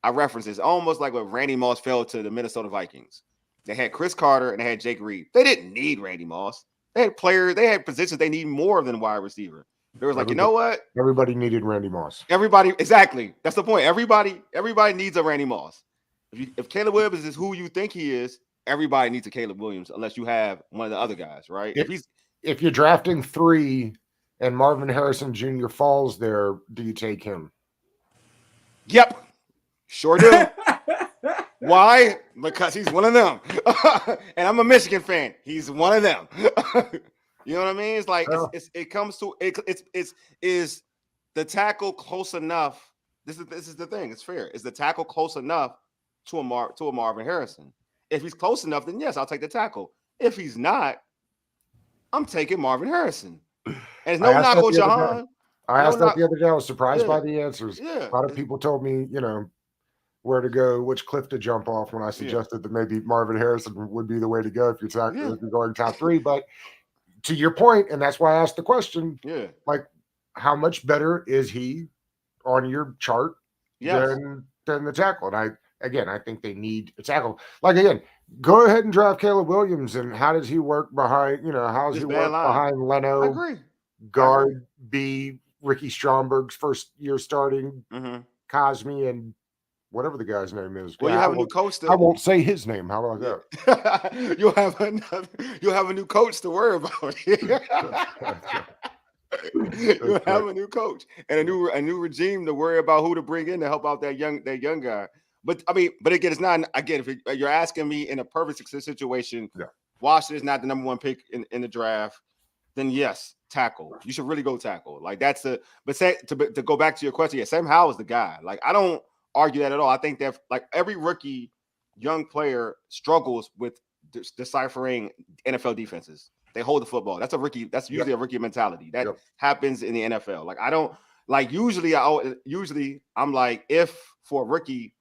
I reference this, almost like when Randy Moss fell to the Minnesota Vikings. They had Chris Carter and they had Jake Reed. They didn't need Randy Moss. They had positions they need more than wide receiver. They was like, you know what? Everybody needed Randy Moss. Everybody, exactly. That's the point. Everybody needs a Randy Moss. If Caleb Williams is who you think he is, everybody needs a Caleb Williams, unless you have one of the other guys, right? If you're drafting 3 and Marvin Harrison Jr. falls there, do you take him? Yep, sure do. Why? Because he's one of them, and I'm a Michigan fan. He's one of them. You know what I mean? It's like it comes to is the tackle close enough? This is the thing. It's fair. Is the tackle close enough to a Marvin Harrison? If he's close enough, then yes, I'll take the tackle. If he's not, I'm taking Marvin Harrison. And it's no knock on Jahan. I asked that the other day. I was surprised by the answers. Yeah. A lot of people told me, where to go, which cliff to jump off when I suggested that maybe Marvin Harrison would be the way to go if you're going top 3. But to your point, and that's why I asked the question, like how much better is he on your chart than the tackle? And I think they need a tackle. Like again, go ahead and draft Caleb Williams. And how does he work behind, how does he work behind Leno? I agree. Guard B, Ricky Stromberg's first year starting, Cosme, and whatever the guy's name is. Well, you have a new coach. I won't say his name. How about that? You'll have a new coach to worry about. You'll have a new coach and a new regime to worry about who to bring in to help out that young guy. But I mean, again, it's not. Again, if you're asking me in a perfect situation, Washington is not the number 1 pick in the draft, then yes, tackle. You should really go tackle. Like that's to go back to your question. Yeah, Sam Howell is the guy. Like I don't argue that at all. I think that like every rookie young player struggles with deciphering NFL defenses. They hold the football. That's usually a rookie mentality. That happens in the NFL. Like I don't like usually I'm like, if for a rookie,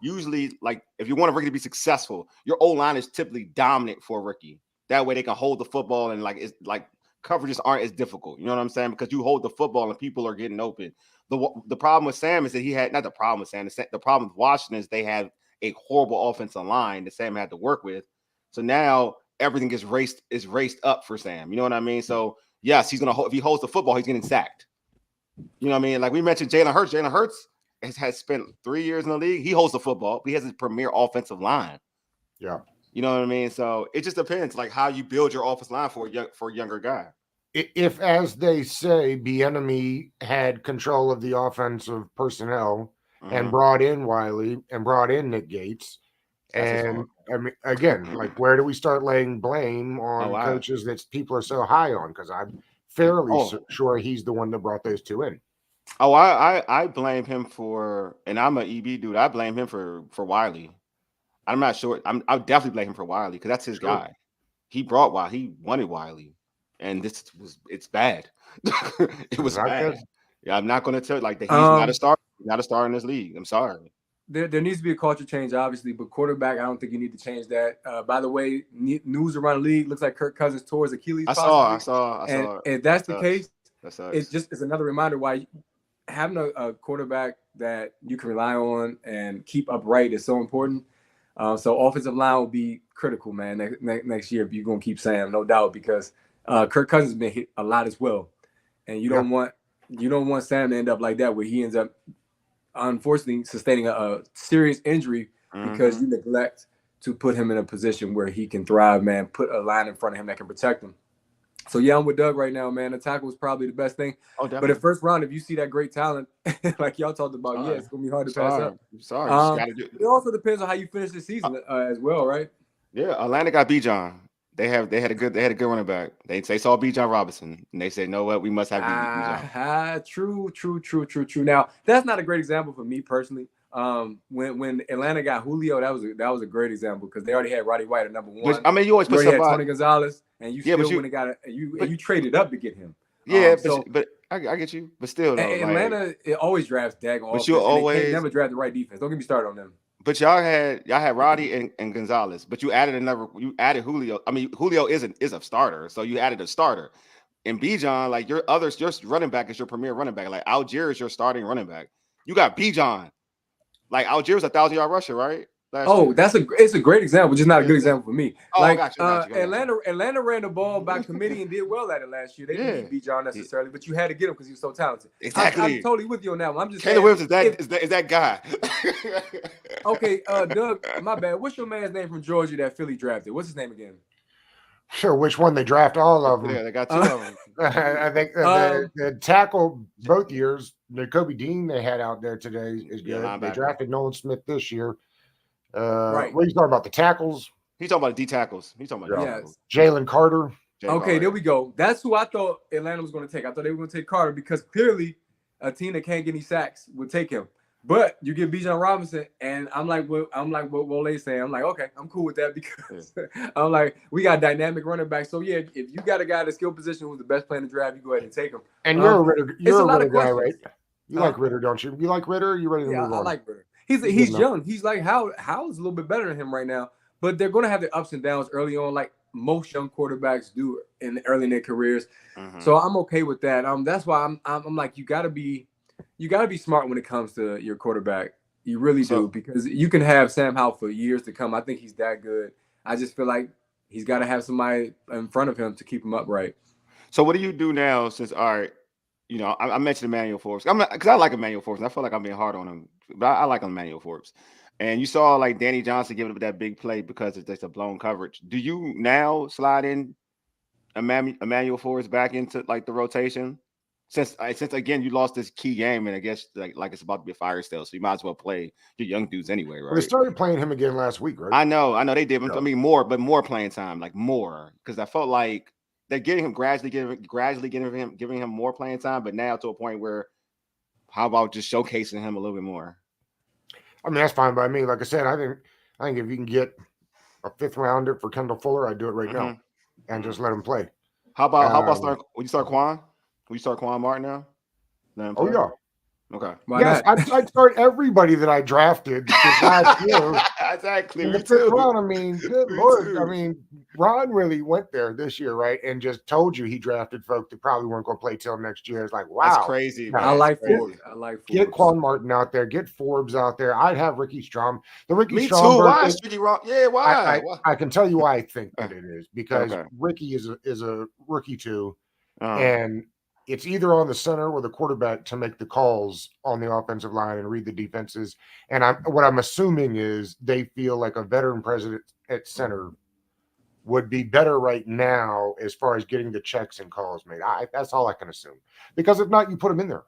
usually like if you want a rookie to be successful, your O-line is typically dominant for a rookie. That way they can hold the football and like it's like coverages aren't as difficult. You know what I'm saying? Because you hold the football and people are getting open. The problem with Sam is that he had not the problem with Sam. The problem with Washington is they had a horrible offensive line that Sam had to work with. So now everything is raced up for Sam. You know what I mean? So yes, he's gonna if he holds the football, he's getting sacked. You know what I mean? Like we mentioned Jalen Hurts. Jalen Hurts has spent 3 years in the league. He holds the football. He has his premier offensive line. Yeah. You know what I mean? So it just depends, like how you build your offensive line for a younger guy. If, as they say, Bieniemy had control of the offensive personnel and brought in Wiley and brought in Nick Gates, and I mean, again, like where do we start laying blame on coaches that people are so high on? Because I'm fairly sure he's the one that brought those two in. Oh, I blame him for, and I'm an EB dude. I blame him for Wiley. I'm not sure. I'll definitely blame him for Wiley because that's his guy. He brought Wiley. He wanted Wiley, and it's bad. It was bad. Yeah, I'm not going to tell like that. He's not a star. Not a star in this league. I'm sorry. There needs to be a culture change, obviously, but quarterback, I don't think you need to change that. By the way, news around the league looks like Kirk Cousins tore his Achilles. I saw. And if that's the case, it's another reminder why having a quarterback that you can rely on and keep upright is so important. So offensive line will be critical, man, next year if you're going to keep Sam, no doubt, because Kirk Cousins has been hit a lot as well. And you don't want Sam to end up like that where he ends up, unfortunately, sustaining a serious injury because you neglect to put him in a position where he can thrive, man, put a line in front of him that can protect him. So, yeah, I'm with Doug right now, man. The tackle is probably the best thing. Oh, but at first round, if you see that great talent, like y'all talked about, it's going to be hard to pass up. It also depends on how you finish the season as well, right? Yeah, Atlanta got Bijan. They had a good running back. They saw Bijan Robinson, and they said, "No, what? We must have Bijan." True. Now, that's not a great example for me personally. When Atlanta got Julio, that was a great example because they already had Roddy White at number one. I mean, you always put somebody Tony Gonzalez, and you you traded up to get him. Yeah, but I get you. But still, though, Atlanta it always drafts daggone. But you always never draft the right defense. Don't get me started on them. But y'all had Roddy and Gonzalez, but you added Julio. I mean, Julio is a starter, so you added a starter. And Bijan, like your running back is your premier running back. Like Algier is your starting running back. You got Bijan. Like Algier was 1,000-yard rusher, right? It's a great example, just not a good example for me. Got you. Atlanta ran the ball by committee and did well at it last year. They didn't need Bijan necessarily, but you had to get him because he was so talented. Exactly. I'm totally with you on that one. I'm just Caleb Williams is that guy. Okay, Doug, my bad. What's your man's name from Georgia that Philly drafted? What's his name again? Sure, which one? They draft all of them. Yeah, they got two of them. I think the tackle both years, the Kobe Dean they had out there today is good. They drafted Nolan Smith this year. Right. What are you talking about? The tackles? He's talking about the D tackles. He's talking about tackles. Jalen Carter. Okay, there we go. That's who I thought Atlanta was going to take. I thought they were going to take Carter because clearly a team that can't get any sacks would take him. But you get Bijan Robinson, and I'm like what Wole's saying. I'm like, okay, I'm cool with that because I'm like, we got dynamic running back. So yeah, if you got a guy at the skill position who's the best player in the draft, you go ahead and take him. And you're a Ritter guy, right? You like Ritter, don't you? You like Ritter? You ready to move on? I like Ritter. He's young. He's like Howell's a little bit better than him right now, but they're going to have their ups and downs early on, like most young quarterbacks do early in their careers. So I'm okay with that. That's why I'm like, you got to be smart when it comes to your quarterback. You really do, because you can have Sam Howell for years to come. I think he's that good. I just feel like he's got to have somebody in front of him to keep him upright. So what do you do now? Since I mentioned Emmanuel Forbes. Because I like Emmanuel Forbes. And I feel like I'm being hard on him, but I like Emmanuel Forbes. And you saw like Danny Johnson giving up that big play because it's just a blown coverage. Do you now slide in Emmanuel Forbes back into like the rotation? Since again you lost this key game, and I guess like it's about to be a fire sale, so you might as well play your young dudes anyway, right? Well, they started playing him again last week, right? I know they did. Yeah. I mean more playing time, like more, because I felt like they're getting him gradually giving him more playing time, but now to a point where how about just showcasing him a little bit more? I mean, that's fine by me. Like I said, I think if you can get a 5th rounder for Kendall Fuller, I'd do it right now and just let him play. How about would you start Quan? Will you start Quan Martin now? Oh yeah. Okay. Yes, I'd start everybody that I drafted last year. Exactly. In the 5th round, I mean, good Lord. I mean, Ron really went there this year, right? And just told you he drafted folks that probably weren't going to play till next year. It's like, wow. That's crazy. Man. I like Forbes. Get Quan Martin out there. Get Forbes out there. I'd have Ricky Strom. The Ricky Me Strom. too. Why is Ricky wrong? Yeah, why? I can tell you why I think that it is. Because Ricky is a rookie too. And it's either on the center or the quarterback to make the calls on the offensive line and read the defenses. And what I'm assuming is they feel like a veteran president at center would be better right now as far as getting the checks and calls made. That's all I can assume. Because if not, you put him in there.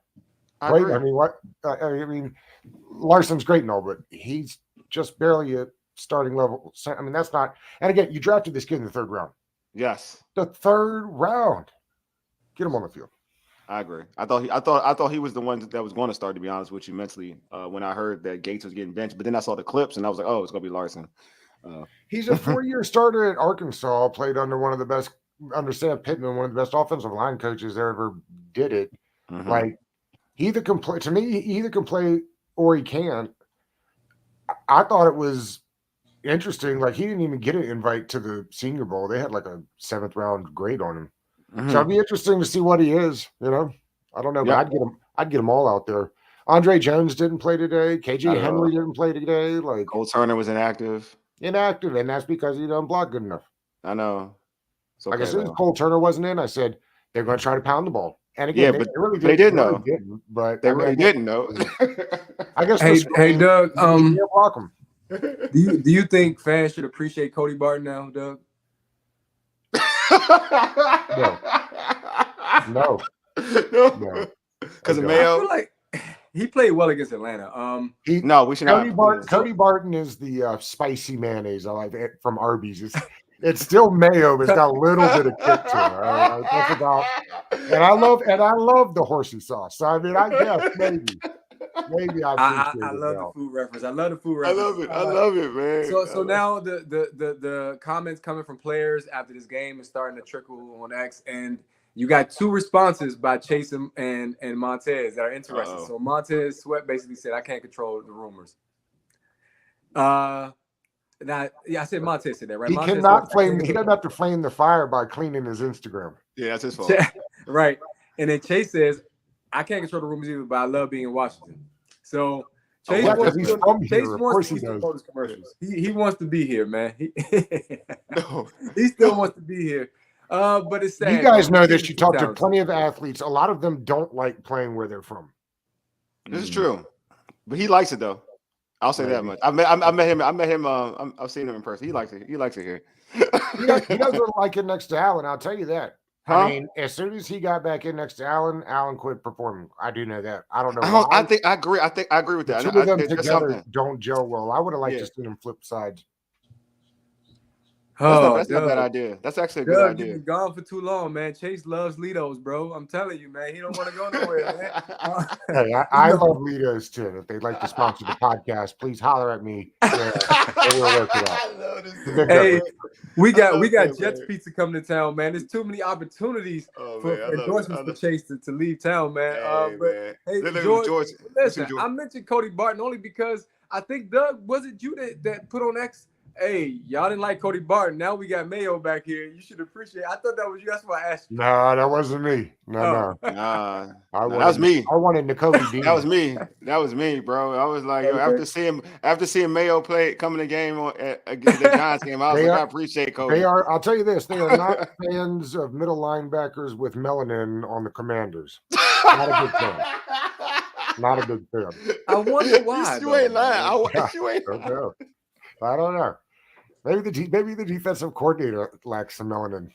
Right? Agree. I mean, what? I mean, Larson's great and all, but he's just barely a starting level. I mean, that's not. And again, you drafted this kid in the 3rd round. Yes, The 3rd round. Get him on the field. I agree. I thought he was the one that was going to start. To be honest with you, mentally, when I heard that Gates was getting benched, but then I saw the clips and I was like, oh, it's gonna be Larson. He's a 4-year starter at Arkansas. Played under one of the best, under Sam Pittman, one of the best offensive line coaches that ever did it. Mhm. Like he either can play. To me, he either can play or he can't. I thought it was interesting. Like he didn't even get an invite to the Senior Bowl. They had like a 7th round grade on him. Mhm. So it'd be interesting to see what he is. You know, I don't know, but Yep. I'd get them all out there. Andre Jones didn't play today. Not KJ at Henry all. didn't play today. Like Cole Turner was inactive. inactive, and that's because he doesn't block good enough. I know. It's Like okay, as soon as though. Cole Turner wasn't in, I said they're going to try to pound the ball. And Yeah, again, but they really they did really know. didn't, but They I mean, really I guess- didn't know. I guess. Hey, Doug. you can't block him. Do you think fans should appreciate Cody Barton now, Doug? No, No. Because of Okay. I Mayo? feel like he played well against Atlanta. No, we should not. Cody Barton is the spicy mayonnaise I like it from Arby's. It's still mayo, but it's got a little bit of kick to it. All right? That's about. And I love the horsey sauce. So I mean, I guess maybe I appreciate it love now. the food reference. I love the food I reference. love it. I love it, man. So now the comments coming from players after this game is starting to trickle on X, and you got 2 responses by Chase and Montez that are interesting. Uh-oh. So Montez Sweat basically said, "I can't control the rumors." Now, yeah, I said Montez said that, right? He Montez cannot Sweat- flame. He doesn't have to flame the fire by cleaning his Instagram. Yeah, that's his fault. right. And then Chase says, "I can't control the rumors either, but I love being in Washington." So Chase yeah, 'cause wants he's to, from Chase here. Of course wants he to does. promote his commercials. He wants to be here, man. No. He still wants to be here. But it's sad. You guys bro. know this. He's You too talk to talented. plenty of athletes. A lot of them don't like playing where they're from. This is true. But he likes it, though. I'll say that Maybe. much. I met him. I've seen him in person. He likes it. He likes it here. He doesn't like it next to Allen. I'll tell you that. Huh? I mean, as soon as he got back in next to Allen quit performing. I do know that. I don't know. why. I agree. I agree with The that. two of them There's together something. don't gel well. I would have liked Yeah. to see them flip sides. That's not a Doug. bad idea. That's actually a good Doug, idea. you've been gone for too long, man. Chase loves Litos, bro. I'm telling you, man. He don't want to go nowhere, man. Hey, I love Litos too. If they'd like to sponsor the podcast, please holler at me. Yeah, we'll work it out. I love this. Big Hey, we I love got that, Jets man. Pizza coming to town, man. There's too many opportunities Oh, for man, I love it. endorsements I for love- Chase to leave town, man. Hey, But man. hey, Look at George, George. listen, George. I mentioned Cody Barton only because I think Doug, was it you that put on X? Hey, y'all didn't like Cody Barton. Now we got Mayo back here. You should appreciate. I thought that was you. That's why I asked you. No, that wasn't me. No. Oh. Nah, I that was me. I wanted Nicole Dean. That was me. That was me, bro. I was like, yo, Okay. after seeing Mayo play coming the game against the Giants game, I was They like, are- I appreciate Cody. They are. I'll tell you this: they are not fans of middle linebackers with melanin on the Commanders. Not a good fan. Not a good fan. I wonder why, You ain't though, lying. man. You ain't I don't know. I don't know. Maybe the defensive coordinator lacks some melanin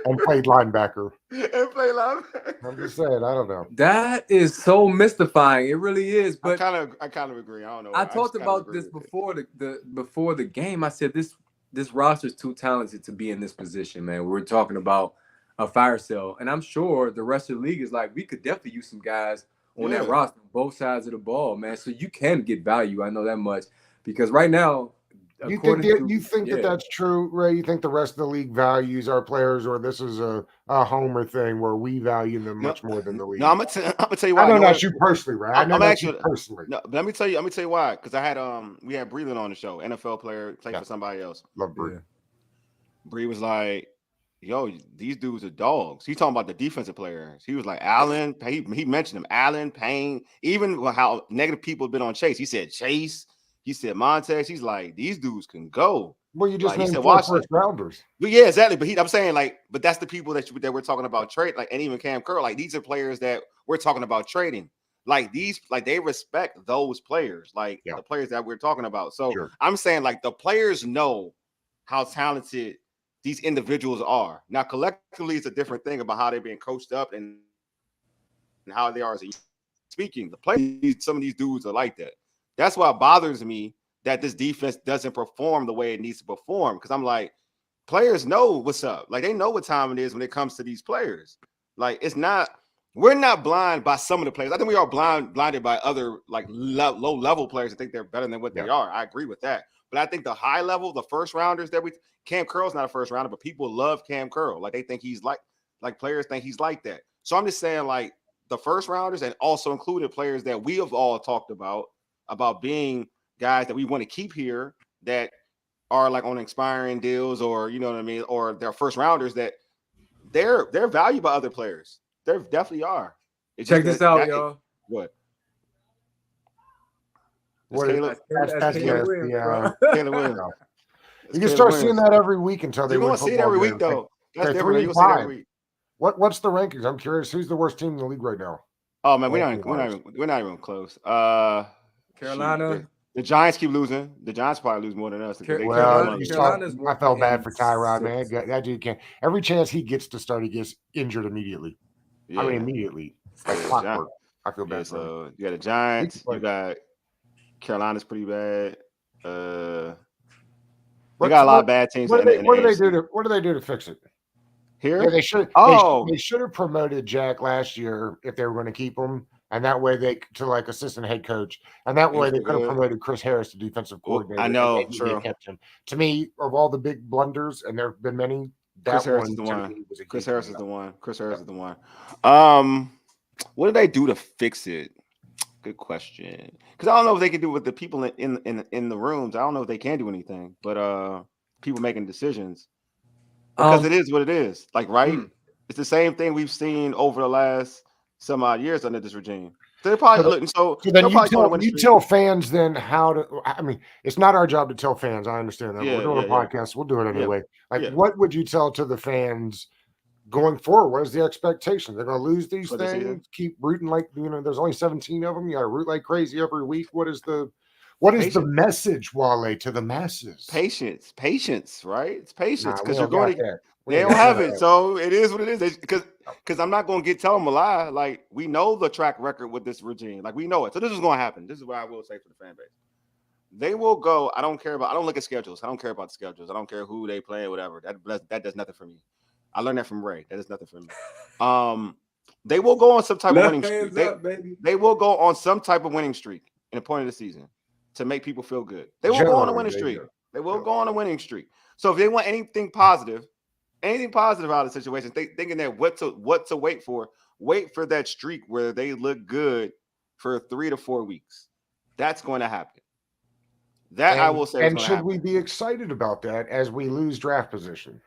and played linebacker. and play linebacker. I'm just saying. I don't know. That is so mystifying. It really is. I But kind of agree. I don't know. I just talked kinda about agree this with it. before the game. I said this roster is too talented to be in this position, man. We're talking about a fire sale, and I'm sure the rest of the league is like, we could definitely use some guys on that Yeah. roster, on both sides of the ball, man. So you can get value. I know that much because right now, You according think to- that that's true, Ray? You think the rest of the league values our players, or this is a homer thing where we value them much more than the league? No, I'm gonna tell you why. I know You know not what? you personally, Ray. I know I'm not you actually- personally. No, but let me tell you why. Because I had we had Breland on the show, NFL player, played Yeah. for somebody else. Love Bree. Yeah. Bree was like, yo, these dudes are dogs. He's talking about the defensive players. He was like, Allen, he mentioned them, Allen, Payne, even how negative people have been on Chase. He said Chase, he said Montez. He's like, these dudes can go. Well, you just Like, he named said 4 Washington. first rounders. But yeah, exactly. But I'm saying, like, but that's the people that we're talking about trade, like, and even Cam Curl, like, these are players that we're talking about trading. Like, these, like, they respect those players, like the players that we're talking about. So I'm saying, like, the players know how talented these individuals are. Now, collectively, it's a different thing about how they're being coached up and how they are as a speaking. The players, some of these dudes are like that. That's why it bothers me that this defense doesn't perform the way it needs to perform. Because I'm like, players know what's up. Like, they know what time it is when it comes to these players. Like, it's not, we're not blind by some of the players. I think we are blinded by other, like, low level players that think they're better than what they are. I agree with that. But I think the high level, the first rounders that Cam Curl's not a first rounder, but people love Cam Curl. Like, they think he's like players think he's like that. So I'm just saying, like, the first rounders, and also included players that we have all talked about being guys that we want to keep here that are like on expiring deals, or, you know what I mean, or they're first rounders, that they're valued by other players. They definitely are. Check this out, y'all. What? Caleb? That's Caleb Williams, bro. Caleb Williams. You can start seeing that every week until they win. You're gonna see it every week, though. That's different. You'll see it every week. What's the rankings? I'm curious. Who's the worst team in the league right now? Oh man, we're not even close. Carolina. The Giants keep losing. The Giants probably lose more than us. I felt bad for Tyrod, man. That dude can't. Every chance he gets to start, he gets injured immediately. Yeah. I mean, immediately. Like clockwork. I feel bad. So you got the Giants. You got Carolina's pretty bad. We got a lot of bad teams. What do they do to fix it? Here, yeah, they should have promoted Jack last year if they were going to keep him, and that way they to like assistant head coach, and that way they could have promoted Chris Harris to defensive coordinator. I know, true. Kept him. To me, of all the big blunders, and there have been many, Chris Harris is the one. Chris Harris is the one. What did they do to fix it? Good question. Because I don't know if they can do it with the people in the rooms. I don't know if they can do anything, but people making decisions. Because it is what it is. Like, right? It's the same thing we've seen over the last some odd years under this regime. They're probably you tell fans then how to. I mean, it's not our job to tell fans. I understand that. We're doing a podcast. We'll do it anyway. What would you tell to the fans going forward? What is the expectation? They're going to lose these things. Keep rooting like there's only 17 of them. You got to root like crazy every week. What is the message, Wale, to the masses? Patience, right? It's patience, because you're going to. They don't have it, so it is what it is. Because I'm not going to tell them a lie. Like, we know the track record with this regime. Like, we know it. So this is going to happen. This is what I will say for the fan base. They will go. I don't look at schedules. I don't care about the schedules. I don't care who they play, whatever. That does nothing for me. I learned that from Ray. That does nothing for me. They will go on some type of winning streak. They will go on some type of winning streak in the point of the season to make people feel good. They will go on a winning streak. They will go on a winning streak. So if they want anything positive out of the situation, thinking that what to wait for that streak where they look good for 3 to 4 weeks. That's going to happen. I will say. And should we be excited about that as we lose draft position?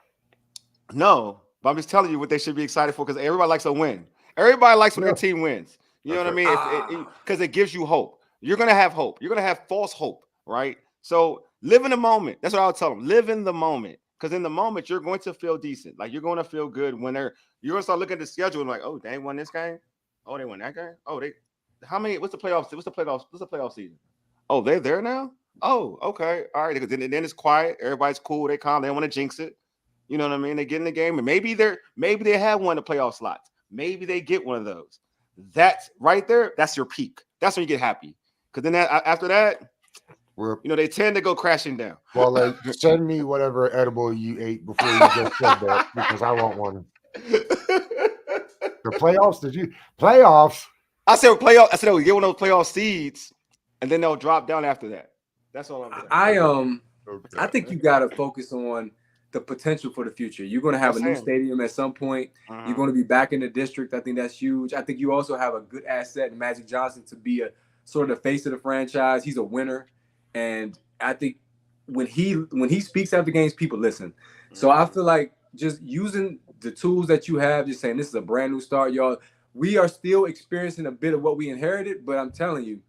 No, but I'm just telling you what they should be excited for, because everybody likes a win. Everybody likes when their team wins. You know what I mean? Because it gives you hope. You're going to have hope. You're going to have false hope, right? So live in the moment. That's what I would tell them. Live in the moment. Because in the moment, you're going to feel decent. Like, you're going to feel good when you're going to start looking at the schedule and like, oh, they won this game. Oh, they won that game. Oh, what's the playoffs? What's the playoff season? Oh, they're there now? Oh, okay. All right. Then it's quiet. Everybody's cool. They calm. They don't want to jinx it. You know what I mean? They get in the game, and maybe they have one of the playoff slots. Maybe they get one of those. That's right there. That's your peak. That's when you get happy. Because then after that, they tend to go crashing down. Well, send me whatever edible you ate before you just said that, because I want one. The playoffs? Playoffs? I said playoffs. I said they'll get one of those playoff seeds, and then they'll drop down after that. That's all I'm saying. I think you got to focus on the potential for the future. You're going to have a new stadium at some point. You're going to be back in the district. I think that's huge. I think you also have a good asset in Magic Johnson to be a sort of the face of the franchise. He's a winner. And I think when he speaks after games, people listen. So I feel like just using the tools that you have, just saying this is a brand new start, y'all. We are still experiencing a bit of what we inherited, but I'm telling you,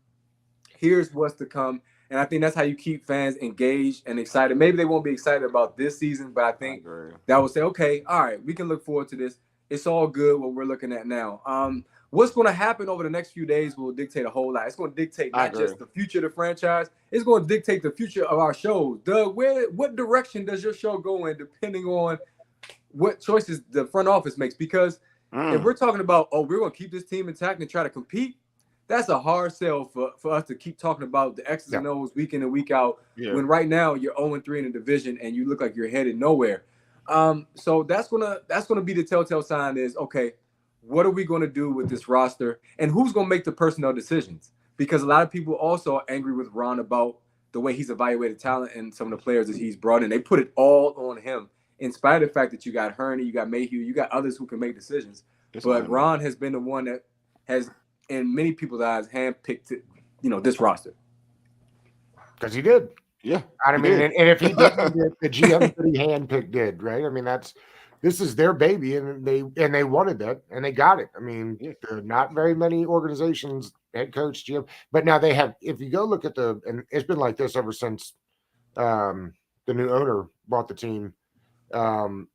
here's what's to come. And I think that's how you keep fans engaged and excited. Maybe they won't be excited about this season, but I think that will say, okay, all right, we can look forward to this. It's all good what we're looking at now. What's going to happen over the next few days will dictate a whole lot. It's going to dictate not just the future of the franchise. It's going to dictate the future of our shows. Doug, what direction does your show go in depending on what choices the front office makes? Because if we're talking about, we're going to keep this team intact and try to compete, that's a hard sell for us to keep talking about the X's and O's week in and week out when right now you're 0-3 in the division and you look like you're headed nowhere. So that's gonna be the telltale sign is, okay, what are we going to do with this roster and who's going to make the personnel decisions? Because a lot of people also are angry with Ron about the way he's evaluated talent and some of the players that he's brought in. They put it all on him in spite of the fact that you got Hurney, you got Mayhew, you got others who can make decisions. But Ron has been the one that has, in many people's eyes, handpicked this roster. Because he did. Yeah. I mean, and if he didn't, the GM that he handpicked did, right? I mean, this is their baby, and they wanted that, and they got it. I mean, there are not very many organizations, head coach, GM, but now they have. If you go look at and it's been like this ever since the new owner bought the team.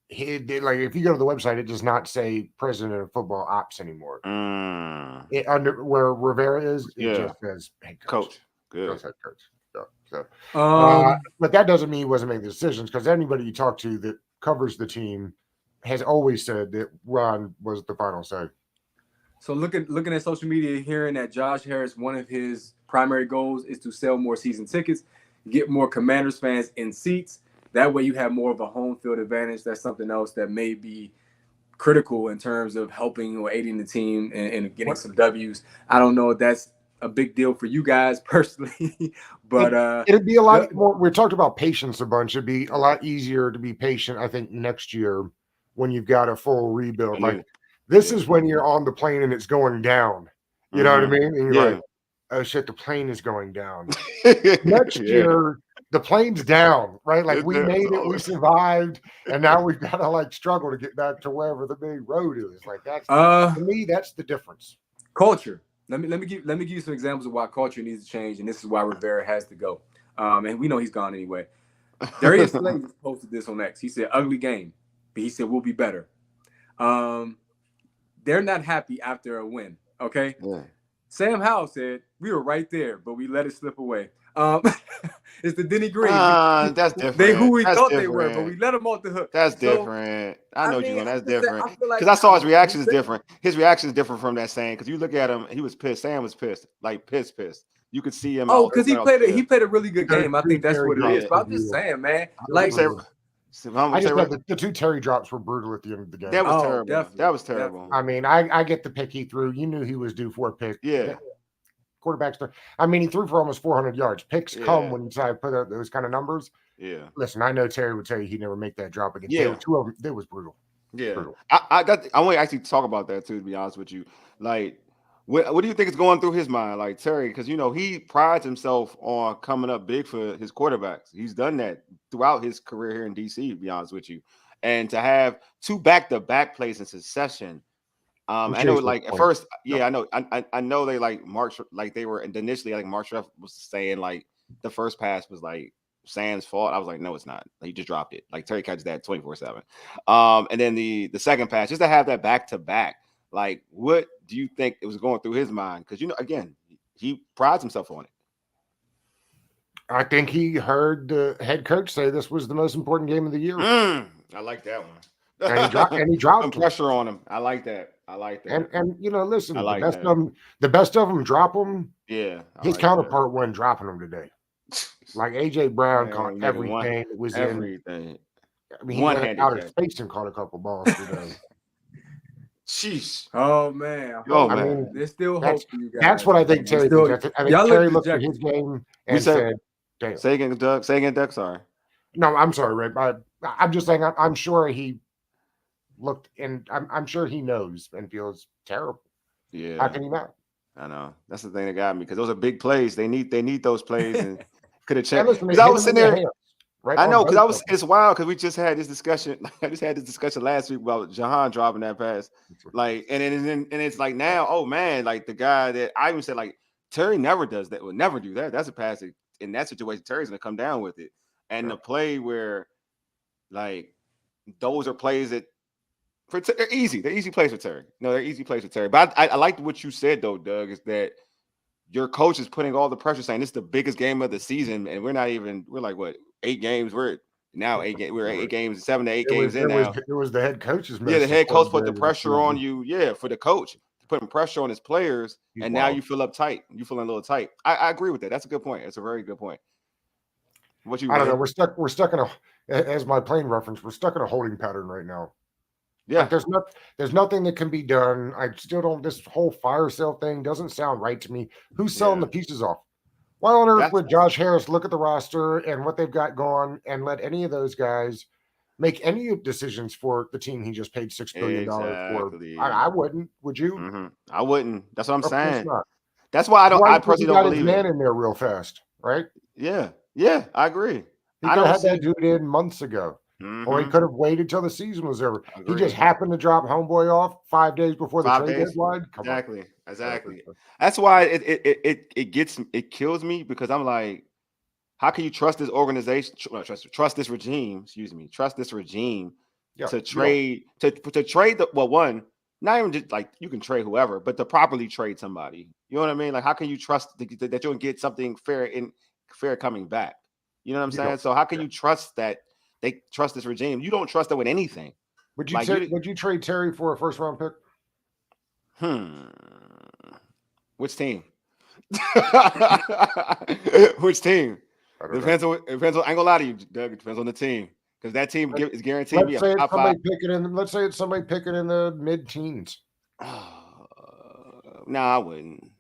He did, like, if you go to the website, it does not say president of football ops anymore. Under where Rivera is, it just says head coach. Good. Head coach. But that doesn't mean he wasn't making the decisions, because anybody you talk to that covers the team has always said that Ron was the final say. So looking at social media, hearing that Josh Harris, one of his primary goals is to sell more season tickets, get more Commanders fans in seats. That way you have more of a home field advantage. That's something else that may be critical in terms of helping or aiding the team and getting some W's. I don't know if that's a big deal for you guys personally, but it'd be a lot more. We talked about patience a bunch. It'd be a lot easier to be patient, I think, next year when you've got a full rebuild. Like, this is when you're on the plane and it's going down. You know what I mean? And you're like, oh shit, the plane is going down. Next year, the plane's down, right? Like, we made it, we survived, and now we've got to like struggle to get back to wherever the big road is. Like, that's to me, that's the difference. Culture. Let me give you some examples of why culture needs to change, and this is why Rivera has to go. And we know he's gone anyway. Darius Slay posted this on X. He said, "Ugly game," but he said, "We'll be better." They're not happy after a win. Okay. Yeah. Sam Howell said, "We were right there, but we let it slip away." It's the Denny Green. That's different. They who we thought they were, but we let them off the hook. That's different. I know you. That's different. Because I saw his reaction is different. His reaction is different from that saying. Because you look at him, he was pissed. Sam was pissed, like pissed. You could see him. Oh, because he played a really good game. I think that's what it is. But I'm just saying, man. Like, I just thought the two Terry drops were brutal at the end of the game. That was terrible. Definitely. That was terrible. Definitely. I mean, I get the pick he threw. You knew he was due for a pick. Yeah. Quarterbacks. I mean, he threw for almost 400 yards. Picks come when you try to put out those kind of numbers. Yeah. Listen, I know Terry would tell you he'd never make that drop again. Yeah. Two of them, it was brutal. Yeah. Brutal. I want to actually talk about that too, to be honest with you. Like, what do you think is going through his mind? Like, Terry, because, he prides himself on coming up big for his quarterbacks. He's done that throughout his career here in DC, to be honest with you. And to have two back-to-back plays in succession. I know, like, at first, I know. I know they like Mark, like they were initially, like Mark Schreff was saying, like, the first pass was like Sam's fault. I was like, no, it's not. He just dropped it. Like, Terry catches that 24/7. And then the second pass, just to have that back to back, like, what do you think it was going through his mind? Because, again, he prides himself on it. I think he heard the head coach say this was the most important game of the year. I like that one. And he dropped some pressure on him. I like that. And listen, the best of them drop them. Yeah. His counterpart wasn't dropping them today. Like AJ Brown caught everything. It was everything. I mean, he went out of space and caught a couple balls today. Sheesh. Oh man. I mean, there's still hope for you guys. That's what I think Terry thinks. I think Terry looked at his game and said, damn. Say again, Doug. Sorry. No, I'm sorry, Ray. I'm just saying I'm sure he looked, and I'm sure he knows and feels terrible. Yeah. How can he not? I know. That's the thing that got me, because those are big plays. They need those plays, and could have checked. Because I was sitting there. Right, I know, because it's wild, because we just had this discussion. I just had this discussion last week about Jahan dropping that pass. Like, and it's like now, oh man, like the guy that I even said, like, Terry never does that, would never do that. That's a pass that in that situation, Terry's gonna come down with it. And the play where, like, those are plays that they're easy. They're easy plays for Terry. No, they're easy plays for Terry. But I liked what you said though, Doug, is that your coach is putting all the pressure, saying this is the biggest game of the season, and we're like what 8 games. We're now 8 games. We're 8 games, 7 to 8 games in now. It was the head coach's the head coach put the pressure on you. Yeah, for the coach putting pressure on his players, and now you feel uptight. You feeling a little tight. I agree with that. That's a good point. It's a very good point. What you? I don't know. We're stuck in as my plane reference. We're stuck in a holding pattern right now. Yeah, like there's nothing that can be done. I still don't. This whole fire sale thing doesn't sound right to me. Who's selling the pieces off? Why on earth would Josh Harris look at the roster and what they've got going and let any of those guys make any decisions for the team he just paid $6 billion for? I wouldn't. Would you? Mm-hmm. I wouldn't. That's what I'm saying. Not. That's why I don't. I personally don't believe man in there real fast, right? Yeah, I agree. He could have had that dude in months ago. Mm-hmm. Or he could have waited till the season was over. He just happened to drop homeboy off 5 days before the trade deadline. Exactly. That's why it kills me, because I'm like, how can you trust this organization? Trust this regime? Excuse me. Trust this regime to trade to trade the one. Not even just like you can trade whoever, but to properly trade somebody. You know what I mean? Like, how can you trust that you'll get something fair coming back? You know what I'm saying? So how can you trust that? They trust this regime. You don't trust them with anything. Would you trade Terry for a first round pick? Which team? Which team? Depends on. I ain't gonna lie to you, Doug. It depends on the team, because that team is guaranteed to be a top 5. Let's say it's somebody picking in the mid-teens. No, I wouldn't.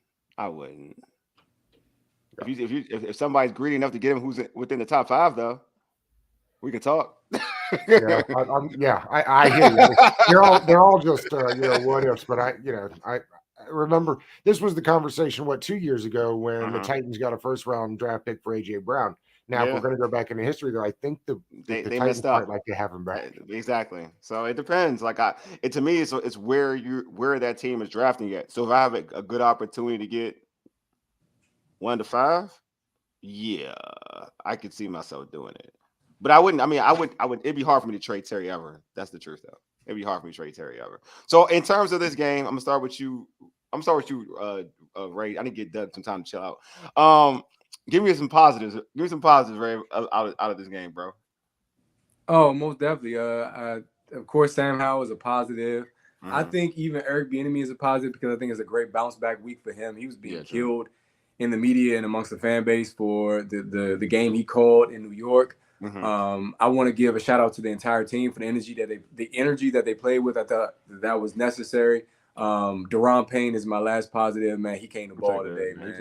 If somebody's greedy enough to get him who's within the top 5, though, we can talk. I hear you. They're all just what ifs, but I remember this was the conversation 2 years ago when the Titans got a first round draft pick for AJ Brown. Now, if we're going to go back into history, though, I think the Titans messed up. Like to have him back. Exactly. So it depends. Like to me, it's where that team is drafting at. So if I have a good opportunity to get 1 to 5, I could see myself doing it. But I wouldn't. I mean, I would. It'd be hard for me to trade Terry ever. That's the truth, though. It'd be hard for me to trade Terry ever. So in terms of this game, I'm gonna start with you. Ray. I didn't get Doug some time to chill out. Give me some positives. Give me some positives, Ray, out of this game, bro. Oh, most definitely. Of course, Sam Howell is a positive. I think even Eric Bieniemy is a positive, because I think it's a great bounce back week for him. He was being killed in the media and amongst the fan base for the game he called in New York. I want to give a shout out to the entire team for the energy that they played with. I thought that was necessary. Deron Payne is my last positive, man. He came to ball today, man.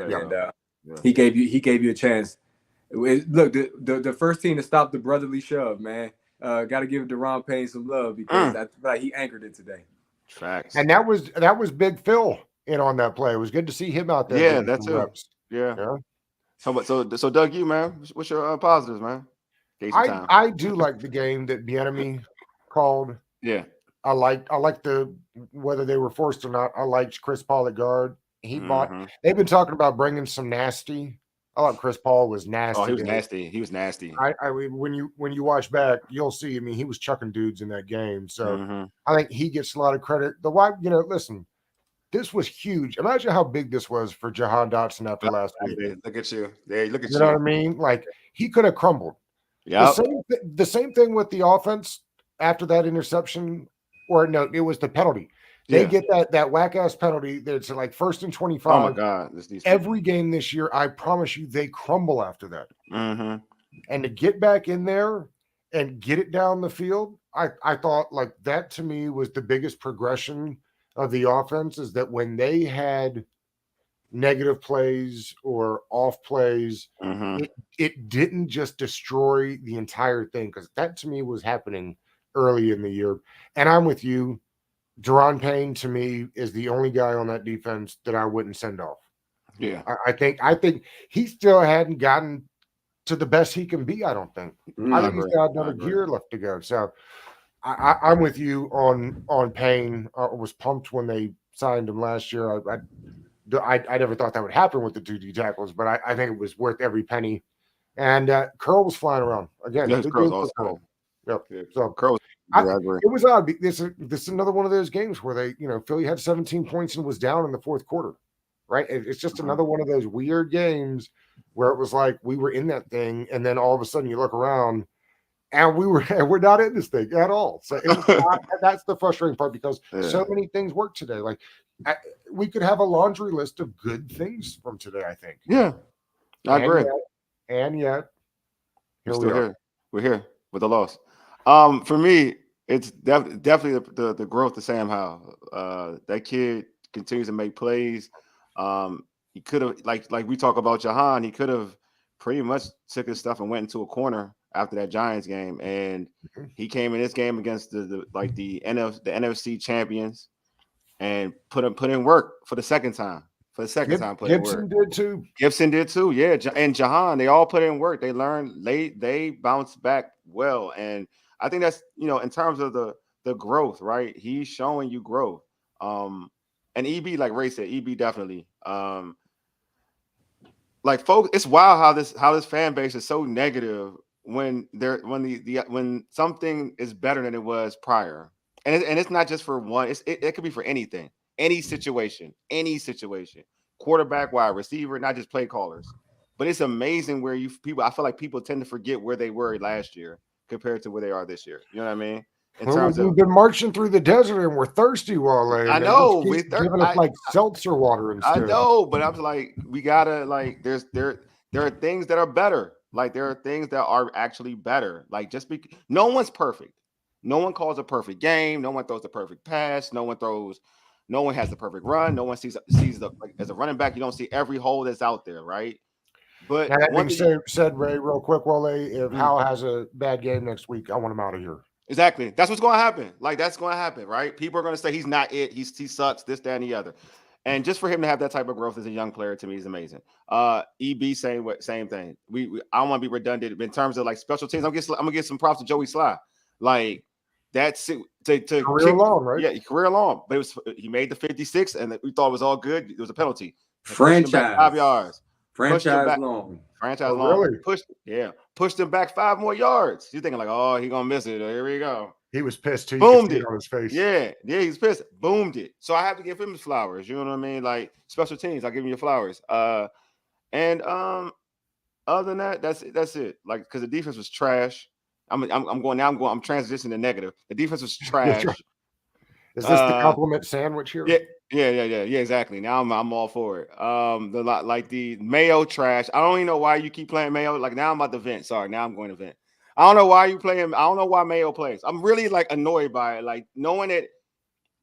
And he gave you a chance. Look, the first team to stop the brotherly shove, man. Got to give Deron Payne some love, because I feel like he anchored it today. Facts. And that was Big Phil in on that play. It was good to see him out there. Yeah, that's it. Yeah. So Doug, you, man, what's your positives, man? I do like the game that Bieniemy called. Yeah. I like whether they were forced or not. I liked Chris Paul at guard. They've been talking about bringing some nasty. I thought Chris Paul was nasty. Oh, he was nasty. He was nasty. When you watch back, you'll see. I mean, he was chucking dudes in that game. So I think he gets a lot of credit. Listen, this was huge. Imagine how big this was for Jahan Dotson after last week. Look at you. Look at you. You know what I mean? Like, he could have crumbled. Yeah. The same thing with the offense after that interception, or no, it was the penalty. They get that whack ass penalty that's like 1st and 25. Oh my God! Every game this year, I promise you, they crumble after that. And to get back in there and get it down the field, I thought like that to me was the biggest progression of the offense, is that when they had negative plays or off plays, it didn't just destroy the entire thing, because that to me was happening early in the year. And I'm with you. Deron Payne to me is the only guy on that defense that I wouldn't send off. Yeah. I think he still hadn't gotten to the best he can be. I don't think. I think he's got another gear left to go. So I'm with you on Payne. I was pumped when they signed him last year. I never thought that would happen with the 2D tackles, but I think it was worth every penny. And Curl was flying around again. Yeah, Good Curl's game for awesome. Curl. Yep. Yeah, So Curl. I agree. it was odd. This is another one of those games where they, Philly had 17 points and was down in the fourth quarter. Right. It's just another one of those weird games where it was like we were in that thing, and then all of a sudden you look around and we're not in this thing at all. So it was that's the frustrating part, because so many things work today. Like we could have a laundry list of good things from today, I think. Yeah, I agree. And yet, we're still here. We're here with the loss. For me, it's definitely the growth of Sam Howell. That kid continues to make plays. He could have, like we talk about Jahan, he could have pretty much took his stuff and went into a corner after that Giants game, and he came in this game against the NFC champions and put in work for the second time. Gibson did too. Gibson did too. Yeah, and Jahan, they all put in work. They learned. They bounced back well, and I think that's, in terms of the growth, right? He's showing you growth. And EB, like Ray said, EB definitely. Like folks, it's wild how this fan base is so negative when something is better than it was prior, and it's not just for one. It could be for anything, any situation, quarterback, wide receiver, not just play callers. But it's amazing where I feel like people tend to forget where they were last year compared to where they are this year. You know what I mean? We've been marching through the desert and we're thirsty, Wale. I know. We're giving us like seltzer water instead. I know, but I'm like, we gotta there are things that are better. Like there are things that are actually better. Like no one's perfect. No one calls a perfect game. No one throws the perfect pass. No one has the perfect run. No one sees as a running back, you don't see every hole that's out there, right? But that being said, Ray, real quick, Wale, if Howell has a bad game next week, I want him out of here. Exactly. That's what's going to happen. Like, that's going to happen, right? People are going to say he's not it. He sucks, this, that, and the other. And just for him to have that type of growth as a young player, to me, is amazing. EB, same thing. I don't want to be redundant in terms of like special teams. I'm gonna give some props to Joey Sly. Like that's it. To career long, right? Yeah, career long. But he made the 56, and we thought it was all good. It was a penalty. Franchise 5 yards. Franchise long. Franchise long. Really? Pushed him back 5 more yards. You're thinking like, oh, he gonna miss it. Here we go. He was pissed too. Boomed it on his face. Yeah, he's pissed. Boomed it. So I have to give him his flowers. You know what I mean? Like special teams, I'll give him your flowers. And other than that, that's it. Like, because the defense was trash. I'm transitioning to negative. The defense was trash. Is this the compliment sandwich here? Yeah, exactly. Now I'm all for it. The Mayo trash. I don't even know why you keep playing Mayo. Like now I'm about to vent. Sorry, now I'm going to vent. I don't know why you playing. I don't know why Mayo plays. I'm really like annoyed by it. Like knowing that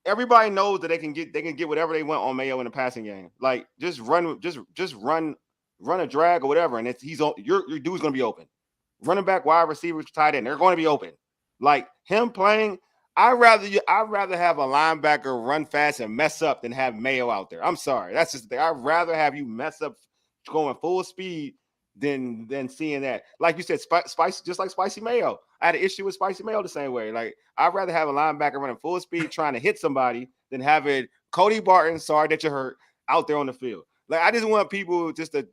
everybody knows that they can get whatever they want on Mayo in the passing game. Like just run a drag or whatever, and your dude's gonna be open. Running back, wide receivers, tight end, they're going to be open. Like him playing, I'd rather have a linebacker run fast and mess up than have Mayo out there. I'm sorry, that's just the thing. I'd rather have you mess up going full speed than seeing that. Like you said, spicy, just like Spicy Mayo. I had an issue with Spicy Mayo the same way. Like I'd rather have a linebacker running full speed trying to hit somebody than having Cody Barton, sorry that you're hurt, out there on the field. Like I just want people just to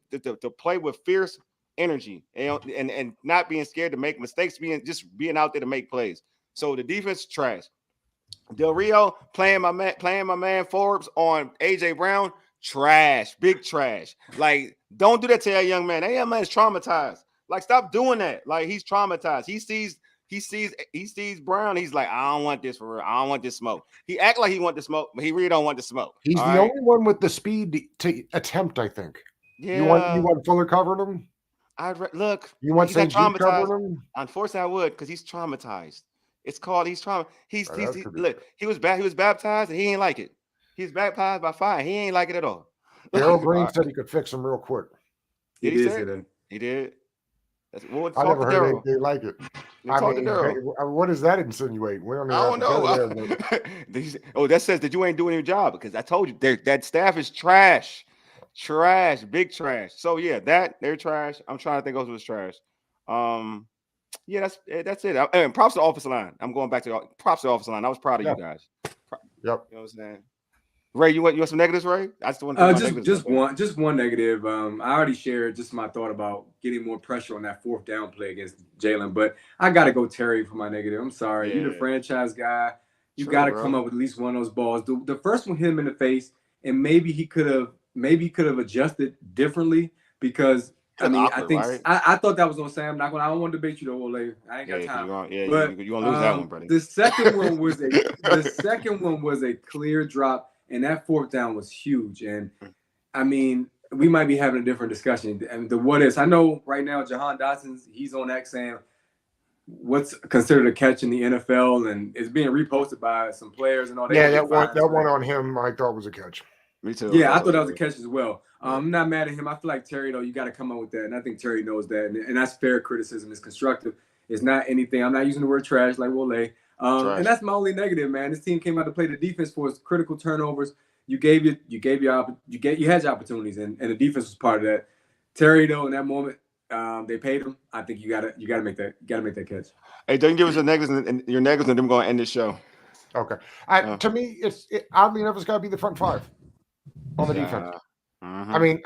play with fierce energy and not being scared to make mistakes, being out there to make plays. So the defense trash. Del Rio playing my man Forbes on AJ Brown, trash, big trash. Like don't do that to that young man. That young man is traumatized. Like stop doing that. Like he's traumatized. He sees Brown. He's like, I don't want this for real. I don't want this smoke. He act like he want the smoke, but he really don't want the smoke. He's the only one with the speed to attempt, I think. Yeah. You want Fuller covering him? Look. You want St. Jude covering him? Unfortunately, I would, because he's traumatized. It's called he's trauma. Look, he was baptized and he ain't like it. He's baptized by fire. He ain't like it at all. Daryl Green said he could fix him real quick. He did. I never heard anything like it. What does that insinuate? I don't know. That says that you ain't doing your job, because I told you that staff is trash, big trash. So yeah, they're trash. I'm trying to think of what's trash. Yeah, that's it. And props to the offensive line. I'm going back to props to the offensive line. I was proud of you guys. Yep. You know what I'm saying? Ray, you want some negatives, Ray? I just want to just one negative. I already shared just my thought about getting more pressure on that fourth down play against Jalen, but I got to go Terry for my negative. I'm sorry, you're the franchise guy. You got to come up with at least one of those balls. The first one hit him in the face, and maybe he could have adjusted differently because. I mean, I think right? I thought that was on Sam. I don't want to debate you though, Ole. I ain't got time. You gonna lose that one, buddy. The second one was a clear drop, and that fourth down was huge. And I mean, we might be having a different discussion. And the what is, I know right now, Jahan Dotson's he's on X saying what's considered a catch in the NFL, and it's being reposted by some players and all that. Yeah, that one on him I thought was a catch. Me too. Yeah, I thought that was a catch as well. I'm not mad at him. I feel like Terry, though, you got to come up with that. And I think Terry knows that. And that's fair criticism. It's constructive. It's not anything. I'm not using the word trash like Wole. And that's my only negative, man. This team came out to play the defense for its critical turnovers. You had your opportunities, and the defense was part of that. Terry, though, in that moment, they paid him. I think you gotta make that catch. Hey, don't give us your negatives, and then I'm going to end this show. Okay. To me, it's oddly enough, it's got to be the front five on the defense. I mean,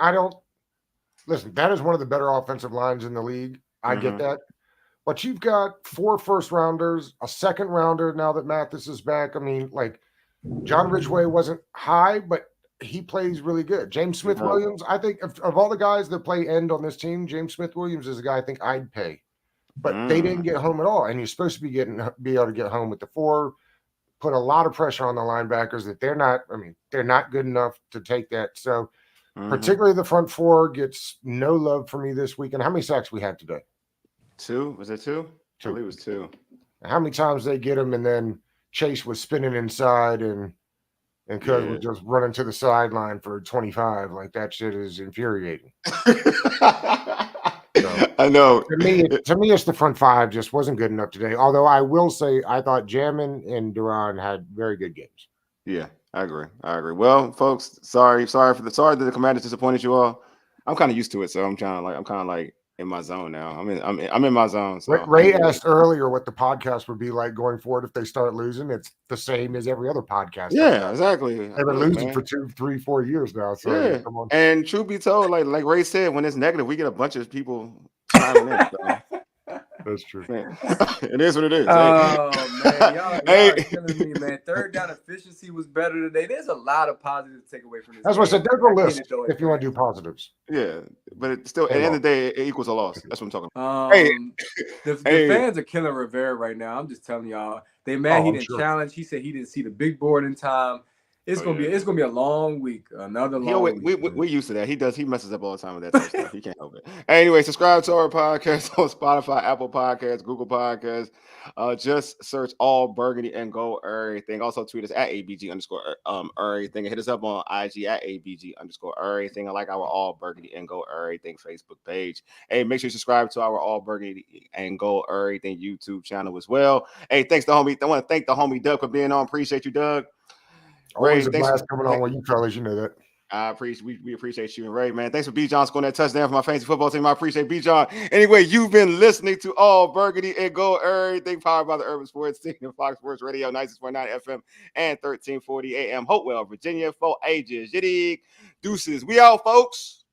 listen, that is one of the better offensive lines in the league. I get that. But you've got 4 first-rounders, a second-rounder now that Mathis is back. I mean, like, John Ridgeway wasn't high, but he plays really good. James Smith-Williams, I think of all the guys that play end on this team, James Smith-Williams is a guy I think I'd pay. But they didn't get home at all, and you're supposed to be able to get home with the 4. Put a lot of pressure on the linebackers that they're not good enough to take that. So particularly the front 4 gets no love for me this weekend. How many sacks we had today? 2? Was it 2? 2. I believe it was 2. How many times they get him, and then Chase was spinning inside and Cuz was just running to the sideline for 25. Like, that shit is infuriating. I know. To me, it's the front 5 just wasn't good enough today. Although I will say I thought Jamin and Duran had very good games. Yeah, I agree. Well, folks, sorry that the Commanders disappointed you all. I'm kind of used to it, so I'm kind of like in my zone now. I'm in my zone. So. Ray asked earlier what the podcast would be like going forward if they start losing. It's the same as every other podcast. Yeah, exactly. They've been losing for 2, 3, 4 years now. So come on. And truth be told, like Ray said, when it's negative, we get a bunch of people chiming in. So. That's true. Man. It is what it is. Oh, man. Y'all are killing me, man. Third down efficiency was better today. There's a lot of positives to take away from this. That's what I said. There's a list if you want to do positives. Yeah, but it's still, at the end of the day, it equals a loss. That's what I'm talking about. The fans are killing Rivera right now. I'm just telling y'all. They mad he didn't challenge. He said he didn't see the big board in time. It's gonna be a long week. Another long week. We're used to that. He messes up all the time with that type of stuff. He can't help it. Anyway, subscribe to our podcast on Spotify, Apple Podcasts, Google Podcasts. Just search All Burgundy and Gold Everything. Also tweet us at ABG_everything. Hit us up on IG at ABG_everything. I like our All Burgundy and Gold Everything Facebook page. Hey, make sure you subscribe to our All Burgundy and Gold Everything YouTube channel as well. Hey, thanks to homie. I want to thank the homie Doug for being on. Appreciate you, Doug. Always a blast coming on with you fellas, you know that. We appreciate you. And Ray, man, thanks for B. John scoring that touchdown for my fantasy football team. I appreciate B. John. Anyway, you've been listening to All Burgundy and Gold Everything, powered by the Urban Sports Team and Fox Sports Radio, 96.9 FM and 1340 AM. Hopewell, Virginia, for ages. Deuces. We out, folks.